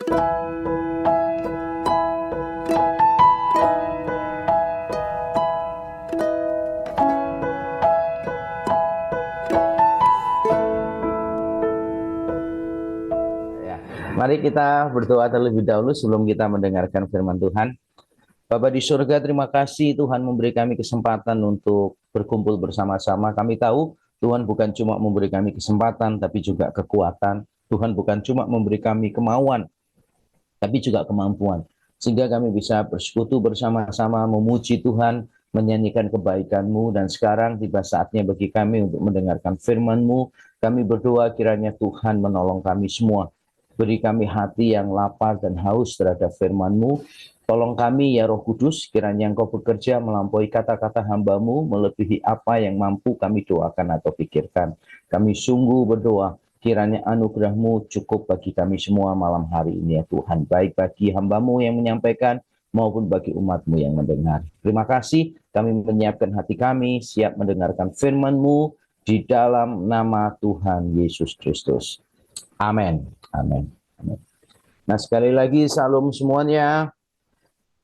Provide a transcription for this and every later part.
Mari kita berdoa terlebih dahulu sebelum kita mendengarkan firman Tuhan. Bapa di surga, terima kasih Tuhan memberi kami kesempatan untuk berkumpul bersama-sama. Kami tahu Tuhan bukan cuma memberi kami kesempatan, tapi juga kekuatan. Tuhan bukan cuma memberi kami kemauan, tapi juga kemampuan. Sehingga kami bisa bersekutu bersama-sama, memuji Tuhan, menyanyikan kebaikan-Mu. Dan sekarang tiba saatnya bagi kami untuk mendengarkan firman-Mu. Kami berdoa kiranya Tuhan menolong kami semua. Beri kami hati yang lapar dan haus terhadap firman-Mu. Tolong kami ya Roh Kudus, kiranya Engkau bekerja melampaui kata-kata hamba-Mu, melebihi apa yang mampu kami doakan atau pikirkan. Kami sungguh berdoa, kiranya anugerah-Mu cukup bagi kami semua malam hari ini ya Tuhan. Baik bagi hamba-Mu yang menyampaikan, maupun bagi umat-Mu yang mendengar. Terima kasih, kami menyiapkan hati kami, siap mendengarkan firman-Mu, di dalam nama Tuhan Yesus Kristus. Amin. Amin. Amin. Nah, sekali lagi salam semuanya.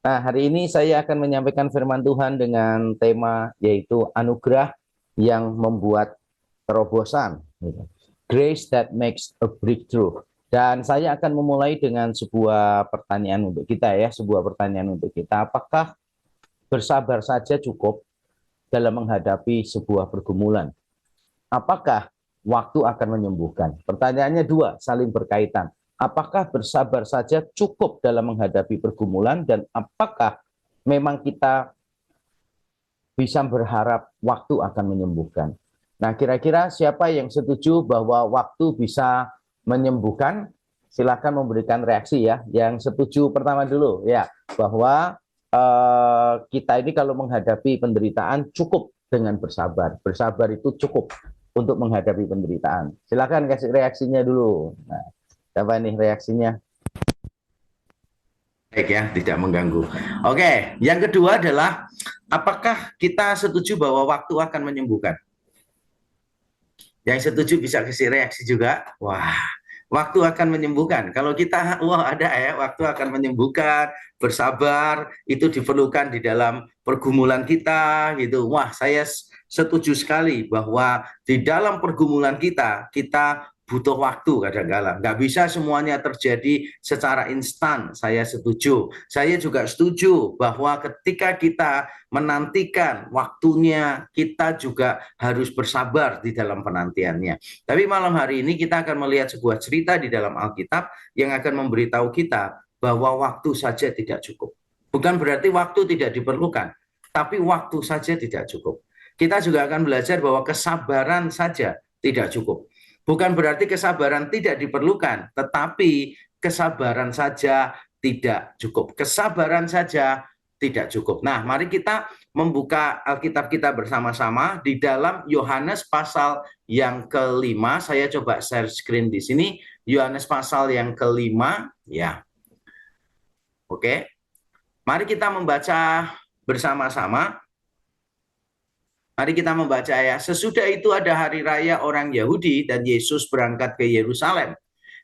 Nah, hari ini saya akan menyampaikan firman Tuhan dengan tema yaitu anugerah yang membuat terobosan. Grace that makes a breakthrough. Dan saya akan memulai dengan sebuah pertanyaan untuk kita ya, sebuah pertanyaan untuk kita. Apakah bersabar saja cukup dalam menghadapi sebuah pergumulan? Apakah waktu akan menyembuhkan? Pertanyaannya dua, saling berkaitan. Apakah bersabar saja cukup dalam menghadapi pergumulan, dan apakah memang kita bisa berharap waktu akan menyembuhkan? Nah, kira-kira siapa yang setuju bahwa waktu bisa menyembuhkan? Silakan memberikan reaksi ya. Yang setuju pertama dulu ya, bahwa kita ini kalau menghadapi penderitaan cukup dengan bersabar. Bersabar itu cukup untuk menghadapi penderitaan. Silakan kasih reaksinya dulu. Nah, apa nih reaksinya? Baik ya, tidak mengganggu. Oke, yang kedua adalah apakah kita setuju bahwa waktu akan menyembuhkan? Yang setuju bisa kasih reaksi juga. Wah, waktu akan menyembuhkan. Kalau kita, wah ada ya, waktu akan menyembuhkan, bersabar, itu diperlukan di dalam pergumulan kita, gitu. Wah, saya setuju sekali bahwa di dalam pergumulan kita butuh waktu kadang-kala. Nggak bisa semuanya terjadi secara instan. Saya setuju. Saya juga setuju bahwa ketika kita menantikan waktunya, kita juga harus bersabar di dalam penantiannya. Tapi malam hari ini kita akan melihat sebuah cerita di dalam Alkitab yang akan memberitahu kita bahwa waktu saja tidak cukup. Bukan berarti waktu tidak diperlukan, tapi waktu saja tidak cukup. Kita juga akan belajar bahwa kesabaran saja tidak cukup. Bukan berarti kesabaran tidak diperlukan, tetapi kesabaran saja tidak cukup. Kesabaran saja tidak cukup. Nah, mari kita membuka Alkitab kita bersama-sama di dalam Yohanes pasal yang kelima. Saya coba share screen di sini. Yohanes pasal yang kelima, ya. Oke. Mari kita membaca bersama-sama. Mari kita membaca ya. Sesudah itu ada hari raya orang Yahudi dan Yesus berangkat ke Yerusalem.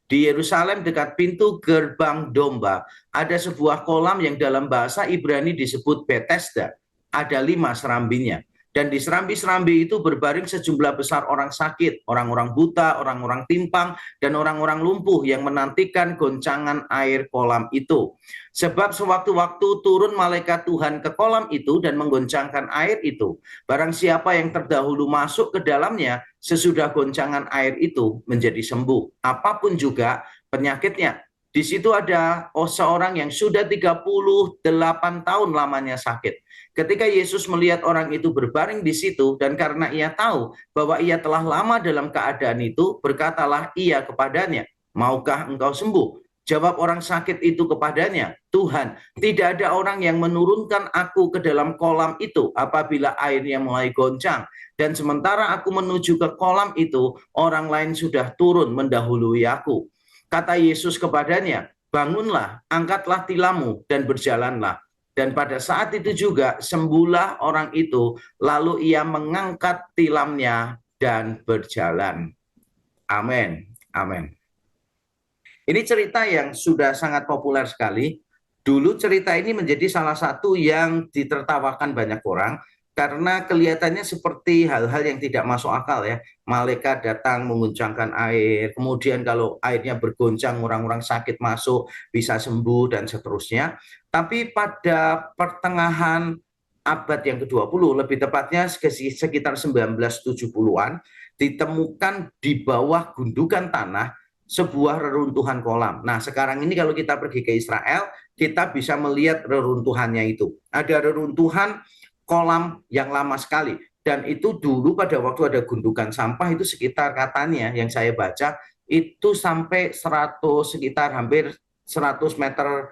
Di Yerusalem dekat pintu gerbang domba ada sebuah kolam yang dalam bahasa Ibrani disebut Bethesda. Ada 5 serambinya. Dan di serambi-serambi itu berbaring sejumlah besar orang sakit, orang-orang buta, orang-orang timpang, dan orang-orang lumpuh yang menantikan goncangan air kolam itu. Sebab sewaktu-waktu turun malaikat Tuhan ke kolam itu dan menggoncangkan air itu. Barang siapa yang terdahulu masuk ke dalamnya, sesudah goncangan air itu menjadi sembuh. Apapun juga penyakitnya. Di situ ada seorang yang sudah 38 tahun lamanya sakit. Ketika Yesus melihat orang itu berbaring di situ, dan karena ia tahu bahwa ia telah lama dalam keadaan itu, berkatalah ia kepadanya, maukah engkau sembuh? Jawab orang sakit itu kepadanya, Tuhan, tidak ada orang yang menurunkan aku ke dalam kolam itu apabila airnya mulai goncang. Dan sementara aku menuju ke kolam itu, orang lain sudah turun mendahului aku. Kata Yesus kepadanya, bangunlah, angkatlah tilammu, dan berjalanlah. Dan pada saat itu juga sembuhlah orang itu, lalu ia mengangkat tilamnya dan berjalan. Amin. Amin. Ini cerita yang sudah sangat populer sekali. Dulu cerita ini menjadi salah satu yang ditertawakan banyak orang karena kelihatannya seperti hal-hal yang tidak masuk akal ya. Malaikat datang menguncangkan air, kemudian kalau airnya bergoncang orang-orang sakit masuk bisa sembuh dan seterusnya. Tapi pada pertengahan abad yang ke-20, lebih tepatnya sekitar 1970-an, ditemukan di bawah gundukan tanah sebuah reruntuhan kolam. Nah, sekarang ini kalau kita pergi ke Israel, kita bisa melihat reruntuhannya itu. Ada reruntuhan kolam yang lama sekali. Dan itu dulu pada waktu ada gundukan sampah itu sekitar katanya yang saya baca itu sampai 100 sekitar hampir 100 meter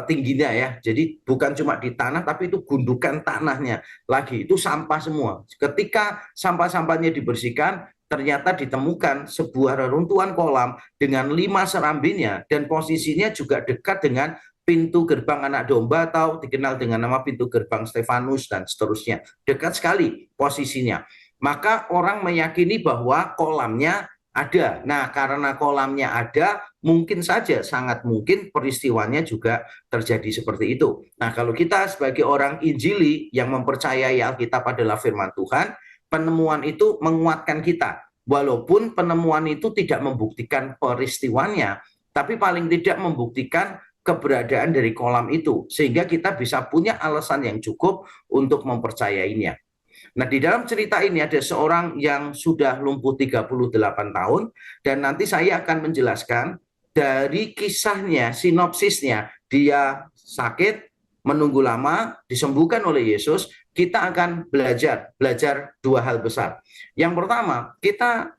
tingginya ya. Jadi bukan cuma di tanah tapi itu gundukan tanahnya. Lagi itu sampah semua. Ketika sampah-sampahnya dibersihkan, ternyata ditemukan sebuah reruntuhan kolam dengan 5 serambinya dan posisinya juga dekat dengan pintu gerbang anak domba atau dikenal dengan nama pintu gerbang Stefanus dan seterusnya. Dekat sekali posisinya. Maka orang meyakini bahwa kolamnya ada. Nah, karena kolamnya ada, mungkin saja, sangat mungkin peristiwanya juga terjadi seperti itu. Nah, kalau kita sebagai orang Injili yang mempercayai Alkitab adalah firman Tuhan, penemuan itu menguatkan kita. Walaupun penemuan itu tidak membuktikan peristiwanya, tapi paling tidak membuktikan keberadaan dari kolam itu. Sehingga kita bisa punya alasan yang cukup untuk mempercayainya. Nah, di dalam cerita ini ada seorang yang sudah lumpuh 38 tahun, dan nanti saya akan menjelaskan dari kisahnya, sinopsisnya. Dia sakit, menunggu lama, disembuhkan oleh Yesus. Kita akan belajar dua hal besar. Yang pertama, kita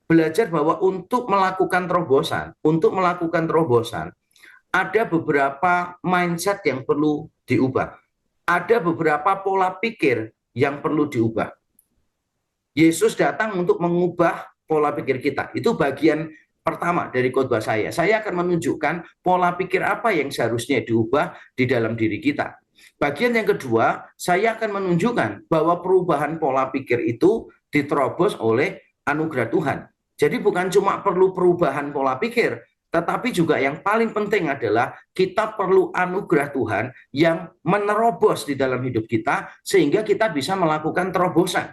belajar bahwa untuk melakukan terobosan, ada beberapa mindset yang perlu diubah. Ada beberapa pola pikir yang perlu diubah. Yesus datang untuk mengubah pola pikir kita. Itu bagian pertama dari khotbah saya. Saya akan menunjukkan pola pikir apa yang seharusnya diubah di dalam diri kita. Bagian yang kedua, saya akan menunjukkan bahwa perubahan pola pikir itu diterobos oleh anugerah Tuhan. Jadi bukan cuma perlu perubahan pola pikir, tetapi juga yang paling penting adalah kita perlu anugerah Tuhan yang menerobos di dalam hidup kita sehingga kita bisa melakukan terobosan.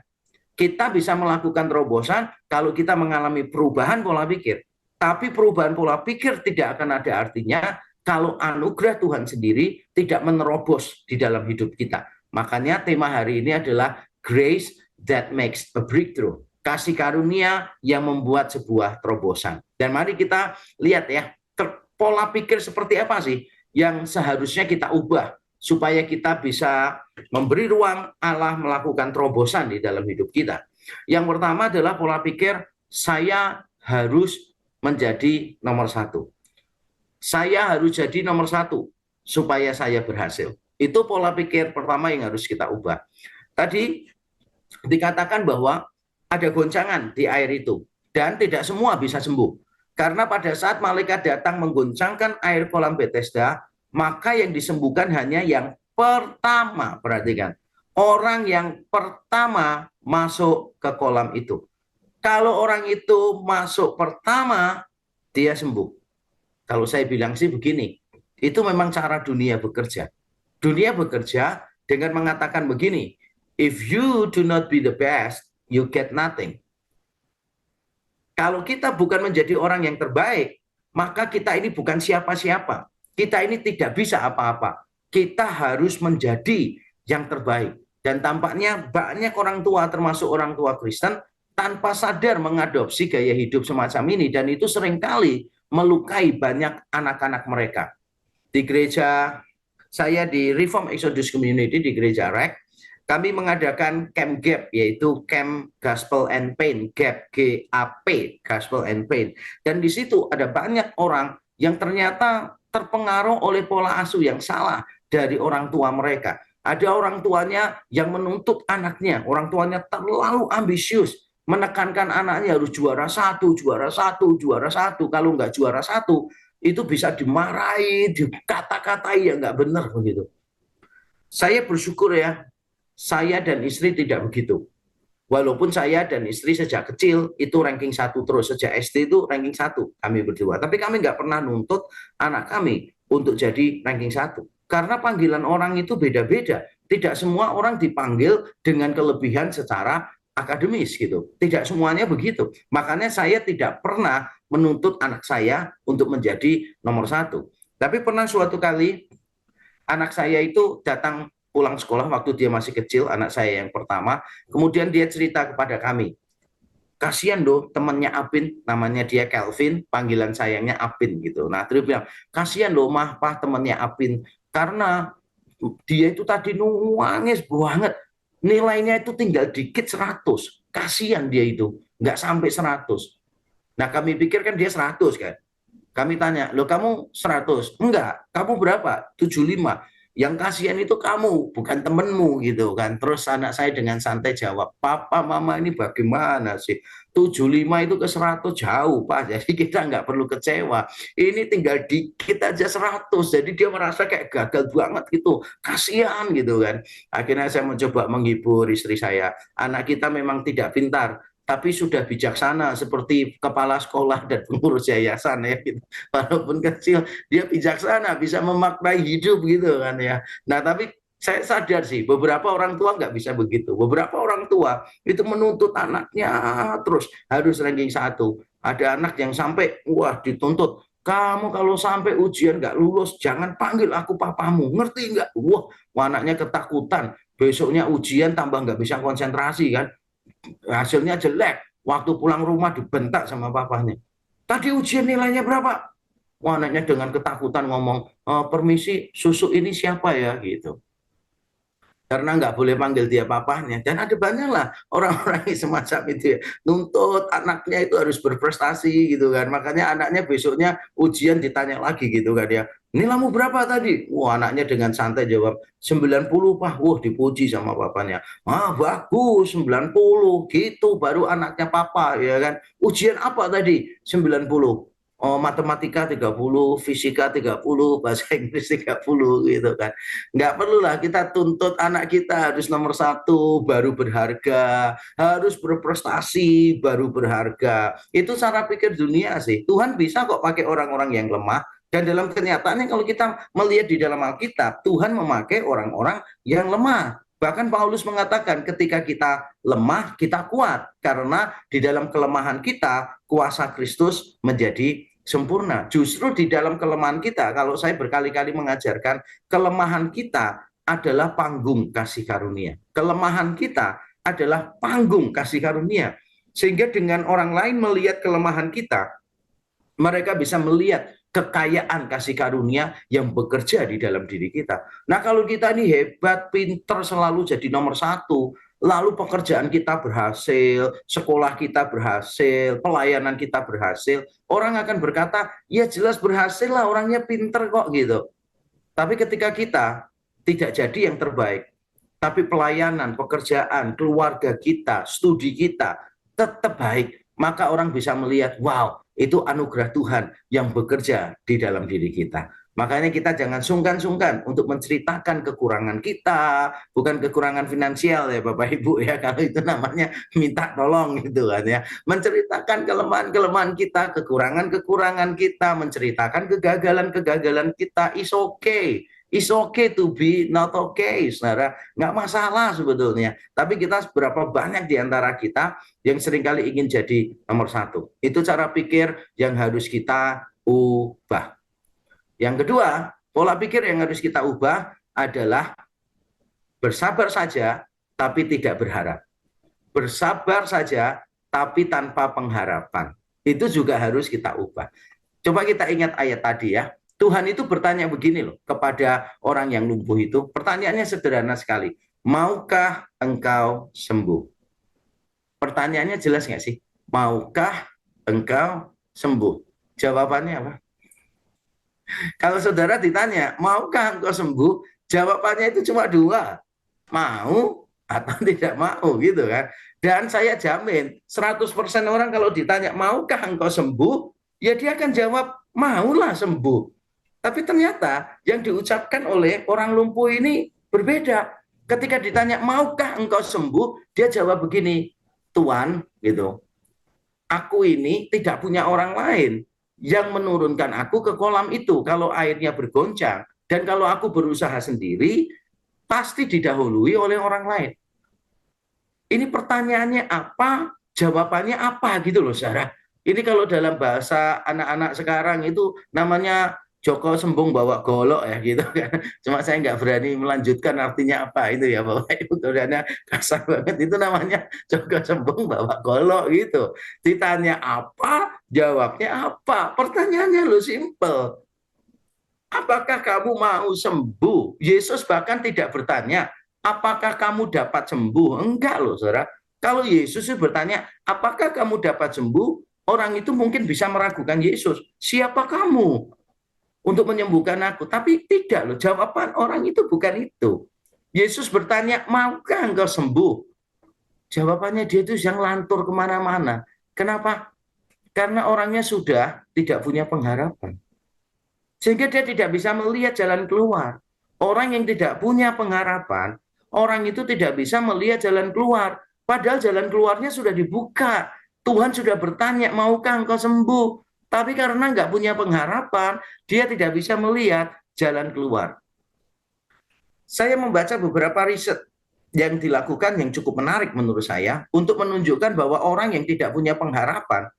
Kita bisa melakukan terobosan kalau kita mengalami perubahan pola pikir. Tapi perubahan pola pikir tidak akan ada artinya kalau anugerah Tuhan sendiri tidak menerobos di dalam hidup kita. Makanya tema hari ini adalah Grace that makes a breakthrough. Kasih karunia yang membuat sebuah terobosan. Dan mari kita lihat ya, pola pikir seperti apa sih yang seharusnya kita ubah supaya kita bisa memberi ruang Allah melakukan terobosan di dalam hidup kita. Yang pertama adalah pola pikir saya harus menjadi nomor satu. Saya harus jadi nomor satu supaya saya berhasil. Itu pola pikir pertama yang harus kita ubah. Tadi dikatakan bahwa ada goncangan di air itu dan tidak semua bisa sembuh. Karena pada saat malaikat datang menggoncangkan air kolam Bethesda, maka yang disembuhkan hanya yang pertama. Perhatikan, orang yang pertama masuk ke kolam itu. Kalau orang itu masuk pertama, dia sembuh. Kalau saya bilang sih begini, itu memang cara dunia bekerja. Dunia bekerja dengan mengatakan begini, if you do not be the best, you get nothing. Kalau kita bukan menjadi orang yang terbaik, maka kita ini bukan siapa-siapa. Kita ini tidak bisa apa-apa. Kita harus menjadi yang terbaik. Dan tampaknya banyak orang tua, termasuk orang tua Kristen, tanpa sadar mengadopsi gaya hidup semacam ini. Dan itu seringkali melukai banyak anak-anak mereka. Di gereja saya di Reform Exodus Community, di gereja REK, kami mengadakan camp GAP, yaitu Camp Gospel and Pain, GAP, G-A-P, Gospel and Pain. Dan di situ ada banyak orang yang ternyata terpengaruh oleh pola asuh yang salah dari orang tua mereka. Ada orang tuanya yang menuntut anaknya, orang tuanya terlalu ambisius, menekankan anaknya harus juara satu, juara satu, juara satu. Kalau nggak juara satu, itu bisa dimarahi, dikata-katai, ya nggak benar begitu. Saya bersyukur ya, saya dan istri tidak begitu. Walaupun saya dan istri sejak kecil itu ranking 1 terus, sejak SD itu ranking 1 kami berdua. Tapi kami nggak pernah nuntut anak kami untuk jadi ranking 1. Karena panggilan orang itu beda-beda. Tidak semua orang dipanggil dengan kelebihan secara akademis gitu. Tidak semuanya begitu. Makanya saya tidak pernah menuntut anak saya untuk menjadi nomor 1. Tapi pernah suatu kali anak saya itu datang pulang sekolah waktu dia masih kecil, anak saya yang pertama. Kemudian dia cerita kepada kami, kasihan loh temannya Apin, namanya dia Kelvin, panggilan sayangnya Apin gitu. Nah, terus bilang, kasihan loh mah, Pak, temannya Apin, karena dia itu tadi nangis banget, nilainya itu tinggal dikit 100, kasihan dia itu, nggak sampai 100. Nah, kami pikir kan dia 100 kan. Kami tanya, loh kamu 100? Enggak, kamu berapa? 75. Yang kasihan itu kamu, bukan temenmu gitu kan. Terus anak saya dengan santai jawab, papa mama ini bagaimana sih? 75 itu ke 100 jauh Pak, jadi kita nggak perlu kecewa. Ini tinggal dikit aja 100, jadi dia merasa kayak gagal banget gitu. Kasihan gitu kan. Akhirnya saya mencoba menghibur istri saya. Anak kita memang tidak pintar, tapi sudah bijaksana seperti kepala sekolah dan pengurus yayasan ya gitu. Walaupun kecil dia bijaksana, bisa memaknai hidup gitu kan ya. Nah, tapi saya sadar sih beberapa orang tua nggak bisa begitu. Beberapa orang tua itu menuntut anaknya terus harus ranking 1. Ada anak yang sampai wah dituntut, kamu kalau sampai ujian nggak lulus jangan panggil aku papamu, ngerti nggak? Wah, anaknya ketakutan, besoknya ujian tambah nggak bisa konsentrasi kan, hasilnya jelek, waktu pulang rumah dibentak sama papanya, tadi ujian nilainya berapa? Wah, anaknya dengan ketakutan ngomong, permisi susu ini siapa ya gitu, karena nggak boleh panggil dia papahnya. Dan ada banyak lah orang-orang yang semacam itu ya, nuntut anaknya itu harus berprestasi gitu kan, makanya anaknya besoknya ujian ditanya lagi gitu kan ya, nilaimu berapa tadi? Wah, anaknya dengan santai jawab 90 Pak. Wah, dipuji sama papanya, bagus 90 gitu, baru anaknya papa ya kan. Ujian apa tadi? 90. Oh, matematika 30, fisika 30, bahasa Inggris 30 gitu kan. Nggak perlulah kita tuntut anak kita harus nomor 1 baru berharga, harus berprestasi baru berharga. Itu cara pikir dunia sih. Tuhan bisa kok pakai orang-orang yang lemah. Dan dalam kenyataannya kalau kita melihat di dalam Alkitab, Tuhan memakai orang-orang yang lemah. Bahkan Paulus mengatakan ketika kita lemah, kita kuat. Karena di dalam kelemahan kita, kuasa Kristus menjadi sempurna. Justru di dalam kelemahan kita, kalau saya berkali-kali mengajarkan, kelemahan kita adalah panggung kasih karunia. Kelemahan kita adalah panggung kasih karunia. Sehingga dengan orang lain melihat kelemahan kita, mereka bisa melihat kekayaan kasih karunia yang bekerja di dalam diri kita. Nah, kalau kita ini hebat, pinter, selalu jadi nomor 1, lalu pekerjaan kita berhasil, sekolah kita berhasil, pelayanan kita berhasil, orang akan berkata, ya jelas berhasil lah, orangnya pinter kok gitu. Tapi ketika kita tidak jadi yang terbaik, tapi pelayanan, pekerjaan, keluarga kita, studi kita tetap baik, maka orang bisa melihat, wow, itu anugerah Tuhan yang bekerja di dalam diri kita. Makanya kita jangan sungkan-sungkan untuk menceritakan kekurangan kita, bukan kekurangan finansial ya Bapak Ibu ya, kalau itu namanya minta tolong gitu kan ya. Menceritakan kelemahan-kelemahan kita, kekurangan-kekurangan kita, menceritakan kegagalan-kegagalan kita, is okay. It's okay to be not okay, saudara. Nggak masalah sebetulnya. Tapi kita berapa banyak di antara kita yang seringkali ingin jadi nomor 1. Itu cara pikir yang harus kita ubah. Yang kedua, pola pikir yang harus kita ubah adalah bersabar saja, tapi tidak berharap. Bersabar saja, tapi tanpa pengharapan. Itu juga harus kita ubah. Coba kita ingat ayat tadi ya. Tuhan itu bertanya begini loh kepada orang yang lumpuh itu. Pertanyaannya sederhana sekali. Maukah engkau sembuh? Pertanyaannya jelas nggak sih? Maukah engkau sembuh? Jawabannya apa? Kalau saudara ditanya, maukah engkau sembuh? Jawabannya itu cuma 2. Mau atau tidak mau gitu kan. Dan saya jamin 100% orang kalau ditanya, maukah engkau sembuh? Ya dia akan jawab, maulah sembuh. Tapi ternyata yang diucapkan oleh orang lumpuh ini berbeda. Ketika ditanya, maukah engkau sembuh? Dia jawab begini, Tuhan, gitu, aku ini tidak punya orang lain yang menurunkan aku ke kolam itu kalau airnya bergoncang. Dan kalau aku berusaha sendiri, pasti didahului oleh orang lain. Ini pertanyaannya apa, jawabannya apa gitu loh, Sarah. Ini kalau dalam bahasa anak-anak sekarang itu namanya Joko Sembung bawa golok ya gitu kan. Cuma saya nggak berani melanjutkan artinya apa itu ya Bapak Ibu. Karena kasar banget itu namanya Joko Sembung bawa golok gitu. Ditanya apa, jawabnya apa. Pertanyaannya lo simple. Apakah kamu mau sembuh? Yesus bahkan tidak bertanya, apakah kamu dapat sembuh? Enggak loh, saudara. Kalau Yesus bertanya, apakah kamu dapat sembuh? Orang itu mungkin bisa meragukan Yesus. Siapa kamu untuk menyembuhkan aku? Tapi tidak loh, jawaban orang itu bukan itu. Yesus bertanya, maukah engkau sembuh? Jawabannya dia itu yang lantur kemana-mana. Kenapa? Karena orangnya sudah tidak punya pengharapan. Sehingga dia tidak bisa melihat jalan keluar. Orang yang tidak punya pengharapan, orang itu tidak bisa melihat jalan keluar. Padahal jalan keluarnya sudah dibuka. Tuhan sudah bertanya, maukah engkau sembuh? Tapi karena nggak punya pengharapan, dia tidak bisa melihat jalan keluar. Saya membaca beberapa riset yang dilakukan yang cukup menarik menurut saya untuk menunjukkan bahwa orang yang tidak punya pengharapan,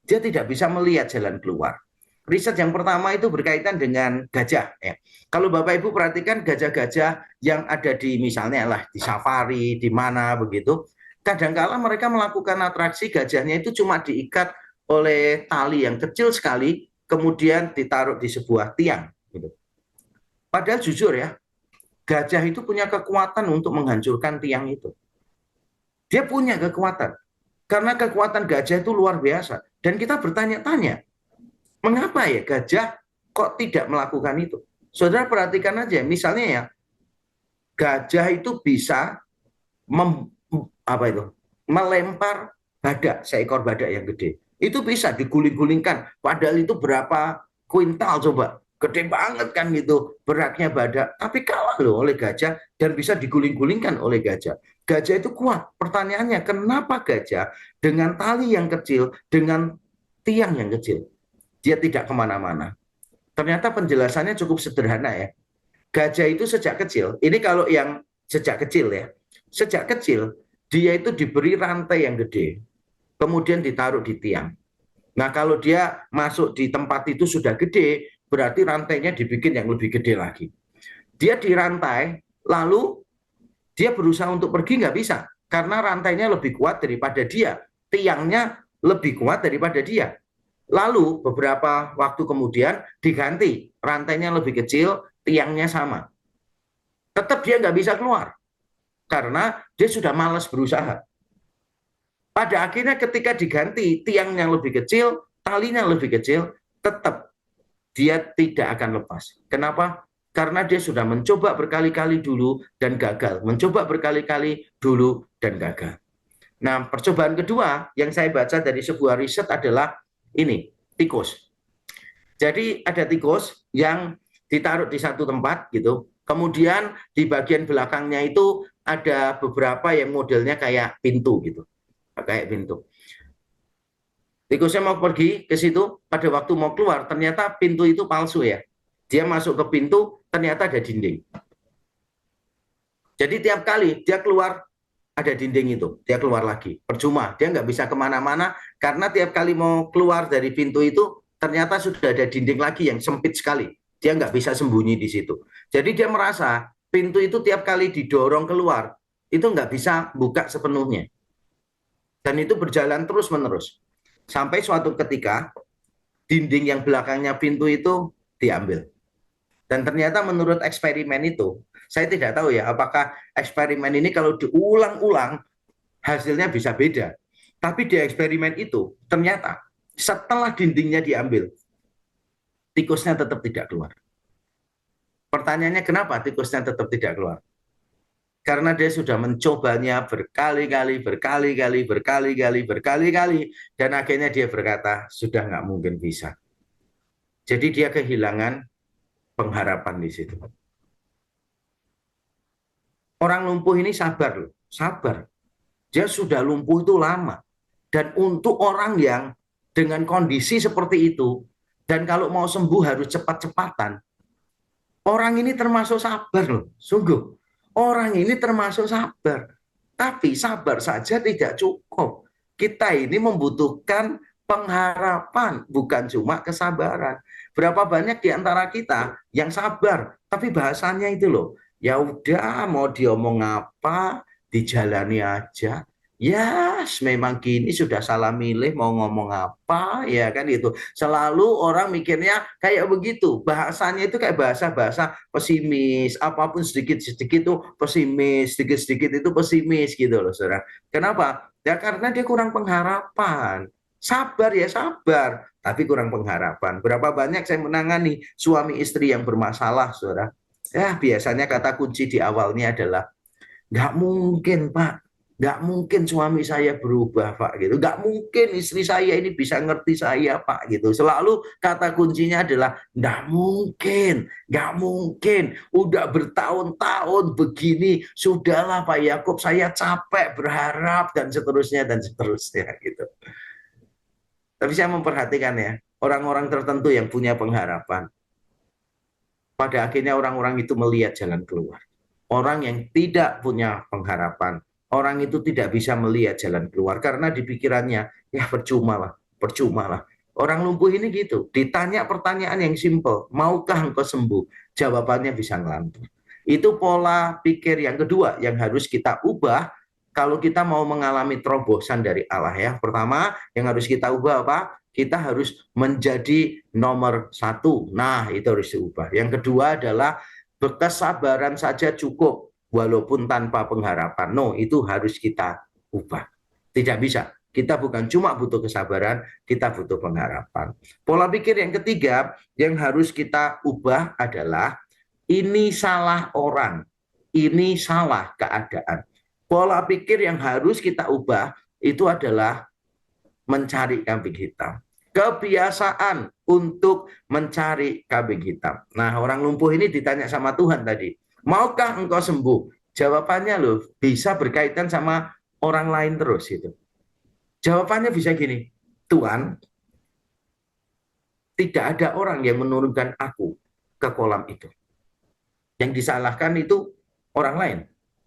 dia tidak bisa melihat jalan keluar. Riset yang pertama itu berkaitan dengan gajah. Ya. Kalau Bapak Ibu perhatikan gajah-gajah yang ada di misalnya lah di safari, di mana begitu, kadangkala mereka melakukan atraksi gajahnya itu cuma diikat oleh tali yang kecil sekali, kemudian ditaruh di sebuah tiang. Gitu. Padahal jujur ya, gajah itu punya kekuatan untuk menghancurkan tiang itu. Dia punya kekuatan. Karena kekuatan gajah itu luar biasa. Dan kita bertanya-tanya, mengapa ya gajah kok tidak melakukan itu? Saudara perhatikan aja, misalnya ya, gajah itu bisa mem, apa itu, melempar badak, seekor badak yang gede. Itu bisa diguling-gulingkan, padahal itu berapa kuintal coba. Gede banget kan gitu beratnya badak, tapi kalah loh oleh gajah dan bisa diguling-gulingkan oleh gajah. Gajah itu kuat. Pertanyaannya, kenapa gajah dengan tali yang kecil, dengan tiang yang kecil, dia tidak kemana-mana? Ternyata penjelasannya cukup sederhana ya. Gajah itu sejak kecil, ini kalau yang sejak kecil ya, sejak kecil dia itu diberi rantai yang gede, kemudian ditaruh di tiang. Nah kalau dia masuk di tempat itu sudah gede, berarti rantainya dibikin yang lebih gede lagi. Dia dirantai, lalu dia berusaha untuk pergi nggak bisa, karena rantainya lebih kuat daripada dia, tiangnya lebih kuat daripada dia. Lalu beberapa waktu kemudian diganti, rantainya lebih kecil, tiangnya sama. Tetap dia nggak bisa keluar, karena dia sudah malas berusaha. Pada akhirnya ketika diganti tiang yang lebih kecil, talinya lebih kecil, tetap dia tidak akan lepas. Kenapa? Karena dia sudah mencoba berkali-kali dulu dan gagal. Mencoba berkali-kali dulu dan gagal. Nah, percobaan kedua yang saya baca dari sebuah riset adalah ini, tikus. Jadi ada tikus yang ditaruh di satu tempat gitu. Kemudian di bagian belakangnya itu ada beberapa yang modelnya kayak pintu gitu. Kayak pintu. Tikusnya mau pergi ke situ, pada waktu mau keluar, ternyata pintu itu palsu ya. Dia masuk ke pintu, ternyata ada dinding. Jadi tiap kali dia keluar, ada dinding itu. Dia keluar lagi. Percuma, dia nggak bisa kemana-mana, karena tiap kali mau keluar dari pintu itu, ternyata sudah ada dinding lagi yang sempit sekali. Dia nggak bisa sembunyi di situ. Jadi dia merasa, pintu itu tiap kali didorong keluar, itu nggak bisa buka sepenuhnya. Dan itu berjalan terus-menerus. Sampai suatu ketika dinding yang belakangnya pintu itu diambil. Dan ternyata menurut eksperimen itu, saya tidak tahu ya apakah eksperimen ini kalau diulang-ulang hasilnya bisa beda. Tapi di eksperimen itu ternyata setelah dindingnya diambil, tikusnya tetap tidak keluar. Pertanyaannya kenapa tikusnya tetap tidak keluar? Karena dia sudah mencobanya berkali-kali, berkali-kali, berkali-kali, berkali-kali, dan akhirnya dia berkata, sudah nggak mungkin bisa. Jadi dia kehilangan pengharapan di situ. Orang lumpuh ini sabar loh, sabar. dia sudah lumpuh itu lama. Dan untuk orang yang dengan kondisi seperti itu, dan kalau mau sembuh harus cepat-cepatan, orang ini termasuk sabar loh, sungguh. Orang ini termasuk sabar. Tapi sabar saja tidak cukup. Kita ini membutuhkan pengharapan, bukan cuma kesabaran. Berapa banyak di antara kita yang sabar, tapi bahasanya itu loh, ya udah mau diomong apa, dijalani aja. Ya, memang gini sudah salah milih mau ngomong apa, ya kan itu. Selalu orang mikirnya kayak begitu. Bahasanya itu kayak bahasa-bahasa pesimis. Apapun sedikit-sedikit itu pesimis, sedikit-sedikit itu pesimis gitu loh, saudara. Kenapa? Ya karena dia kurang pengharapan. Sabar ya sabar, tapi kurang pengharapan. Berapa banyak saya menangani suami istri yang bermasalah, saudara. Ya biasanya kata kunci di awalnya adalah nggak mungkin, Pak. Nggak mungkin suami saya berubah, Pak. Gitu. Nggak mungkin istri saya ini bisa ngerti saya, Pak. Gitu. Selalu kata kuncinya adalah nggak mungkin, nggak mungkin. Udah bertahun-tahun begini, sudahlah Pak Yakub, saya capek berharap dan seterusnya dan seterusnya. Gitu. Tapi saya memperhatikan ya, orang-orang tertentu yang punya pengharapan, pada akhirnya orang-orang itu melihat jalan keluar. Orang yang tidak punya pengharapan, orang itu tidak bisa melihat jalan keluar karena di pikirannya, ya percuma lah, percuma lah. Orang lumpuh ini gitu, ditanya pertanyaan yang simpel, maukah engkau sembuh? Jawabannya bisa ngelantur. Itu pola pikir yang kedua yang harus kita ubah kalau kita mau mengalami terobosan dari Allah ya. Pertama, yang harus kita ubah apa? Kita harus menjadi nomor satu. Nah, itu harus diubah. Yang kedua adalah kesabaran saja cukup walaupun tanpa pengharapan. No, itu harus kita ubah. Tidak bisa. Kita bukan cuma butuh kesabaran, kita butuh pengharapan. Pola pikir yang ketiga yang harus kita ubah adalah ini salah orang, ini salah keadaan. Pola pikir yang harus kita ubah itu adalah mencari kambing hitam. Kebiasaan untuk mencari kambing hitam. Nah, orang lumpuh ini ditanya sama Tuhan tadi, maukah engkau sembuh? Jawabannya loh, bisa berkaitan sama orang lain terus itu. Jawabannya bisa gini, Tuhan, tidak ada orang yang menurunkan aku ke kolam itu. Yang disalahkan itu orang lain.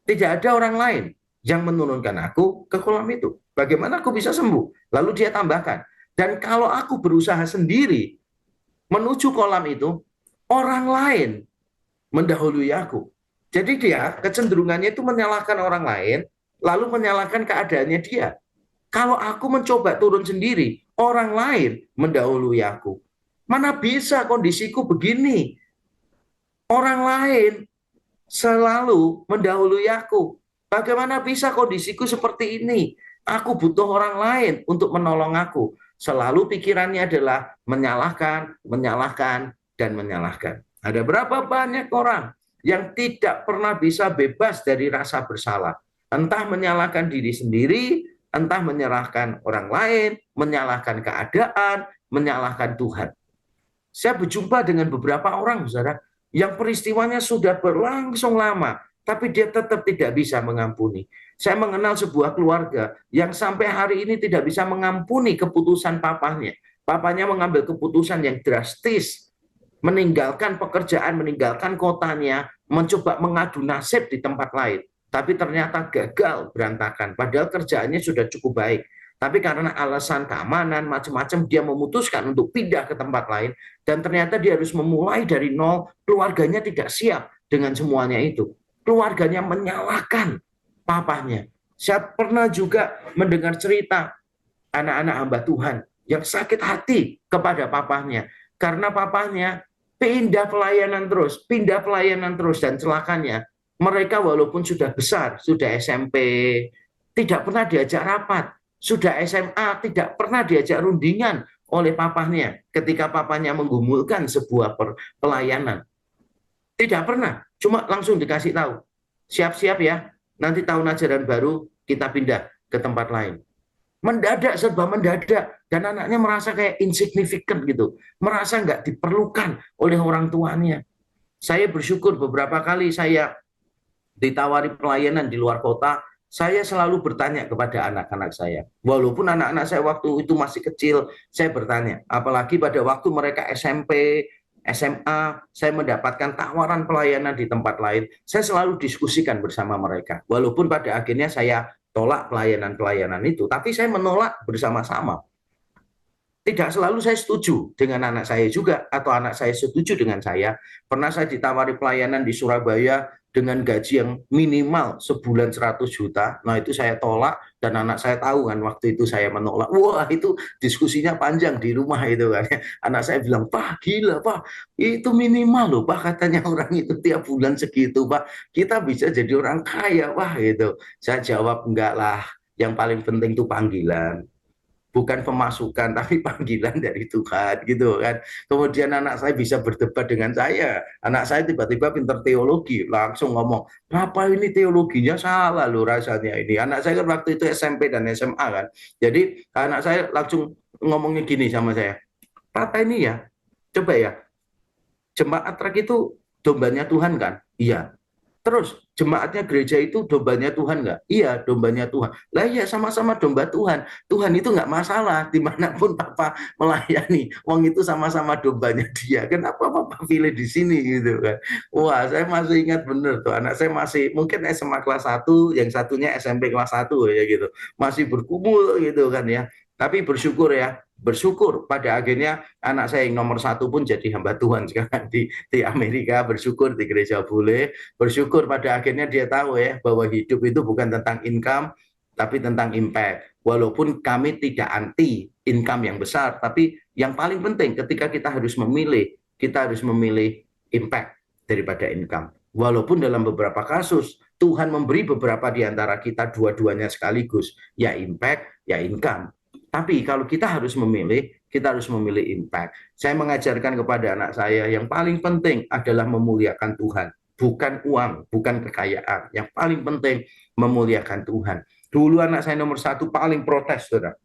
Tidak ada orang lain yang menurunkan aku ke kolam itu. Bagaimana aku bisa sembuh? Lalu dia tambahkan, dan kalau aku berusaha sendiri menuju kolam itu, orang lain mendahului aku. Jadi dia kecenderungannya itu menyalahkan orang lain, lalu menyalahkan keadaannya dia. Kalau aku mencoba turun sendiri, orang lain mendahului aku. Mana bisa kondisiku begini? Orang lain selalu mendahului aku. Bagaimana bisa kondisiku seperti ini? Aku butuh orang lain untuk menolong aku. Selalu pikirannya adalah menyalahkan, menyalahkan, dan menyalahkan. Ada berapa banyak orang yang tidak pernah bisa bebas dari rasa bersalah. Entah menyalahkan diri sendiri, entah menyalahkan orang lain, menyalahkan keadaan, menyalahkan Tuhan. Saya berjumpa dengan beberapa orang, saudara, yang peristiwanya sudah berlangsung lama, tapi dia tetap tidak bisa mengampuni. Saya mengenal sebuah keluarga yang sampai hari ini tidak bisa mengampuni keputusan papanya. Papanya mengambil keputusan yang drastis, meninggalkan pekerjaan, meninggalkan kotanya, mencoba mengadu nasib di tempat lain. Tapi ternyata gagal, berantakan. Padahal kerjaannya sudah cukup baik. Tapi karena alasan keamanan, macam-macam, dia memutuskan untuk pindah ke tempat lain. Dan ternyata dia harus memulai dari nol, keluarganya tidak siap dengan semuanya itu. Keluarganya menyalahkan papahnya. Saya pernah juga mendengar cerita anak-anak hamba Tuhan yang sakit hati kepada papahnya. Karena papahnya pindah pelayanan terus, dan celakanya mereka walaupun sudah besar, sudah SMP, tidak pernah diajak rapat, sudah SMA, tidak pernah diajak rundingan oleh papahnya ketika papahnya menggumulkan sebuah pelayanan. Tidak pernah, cuma langsung dikasih tahu, siap-siap ya, nanti tahun ajaran baru kita pindah ke tempat lain. Mendadak, serba mendadak, dan anaknya merasa kayak insignifikan gitu, merasa nggak diperlukan oleh orang tuanya. Saya bersyukur beberapa kali saya ditawari pelayanan di luar kota, saya selalu bertanya kepada anak-anak saya. Walaupun anak-anak saya waktu itu masih kecil, saya bertanya. Apalagi pada waktu mereka SMP, SMA, saya mendapatkan tawaran pelayanan di tempat lain. Saya selalu diskusikan bersama mereka. Walaupun pada akhirnya saya tolak pelayanan-pelayanan itu, tapi saya menolak bersama-sama. Tidak selalu saya setuju dengan anak saya juga, atau anak saya setuju dengan saya. Pernah saya ditawari pelayanan di Surabaya dengan gaji yang minimal sebulan 100 juta. Nah itu saya tolak, dan anak saya tahu kan waktu itu saya menolak. Wah itu diskusinya panjang di rumah itu kan. Anak saya bilang, Pak gila Pak, itu minimal loh Pak, katanya orang itu tiap bulan segitu Pak. Kita bisa jadi orang kaya Pak gitu. Saya jawab, enggak lah, yang paling penting itu panggilan, bukan pemasukan tapi panggilan dari Tuhan gitu kan. Kemudian anak saya bisa berdebat dengan saya. Anak saya tiba-tiba pinter teologi, langsung ngomong, "Papa ini teologinya salah loh rasanya ini." Anak saya kan waktu itu SMP dan SMA kan. Jadi anak saya langsung ngomongnya gini sama saya, "Papa ini ya, coba ya, jemaat trek itu dombanya Tuhan kan?" Iya. Terus jemaatnya gereja itu dombanya Tuhan nggak? Iya, dombanya Tuhan. Lah ya sama-sama domba Tuhan. Tuhan itu nggak masalah dimanapun Papa melayani. Wong itu sama-sama dombanya Dia. Kenapa Papa pilih di sini gitu kan? Wah, saya masih ingat bener tuh. Anak saya masih mungkin SMA kelas 1, yang satunya SMP kelas 1 ya gitu. Masih bergumul gitu kan ya. Tapi bersyukur ya, bersyukur pada akhirnya anak saya yang nomor 1 pun jadi hamba Tuhan sekarang di Amerika. Bersyukur di gereja boleh, bersyukur pada akhirnya dia tahu ya bahwa hidup itu bukan tentang income tapi tentang impact. Walaupun kami tidak anti income yang besar, tapi yang paling penting ketika kita harus memilih impact daripada income. Walaupun dalam beberapa kasus Tuhan memberi beberapa di antara kita dua-duanya sekaligus, ya impact, ya income. Tapi kalau kita harus memilih, kita harus memilih impact. Saya mengajarkan kepada anak saya yang paling penting adalah memuliakan Tuhan, bukan uang, bukan kekayaan. Yang paling penting memuliakan Tuhan. Dulu anak saya nomor 1 paling protes, saudara,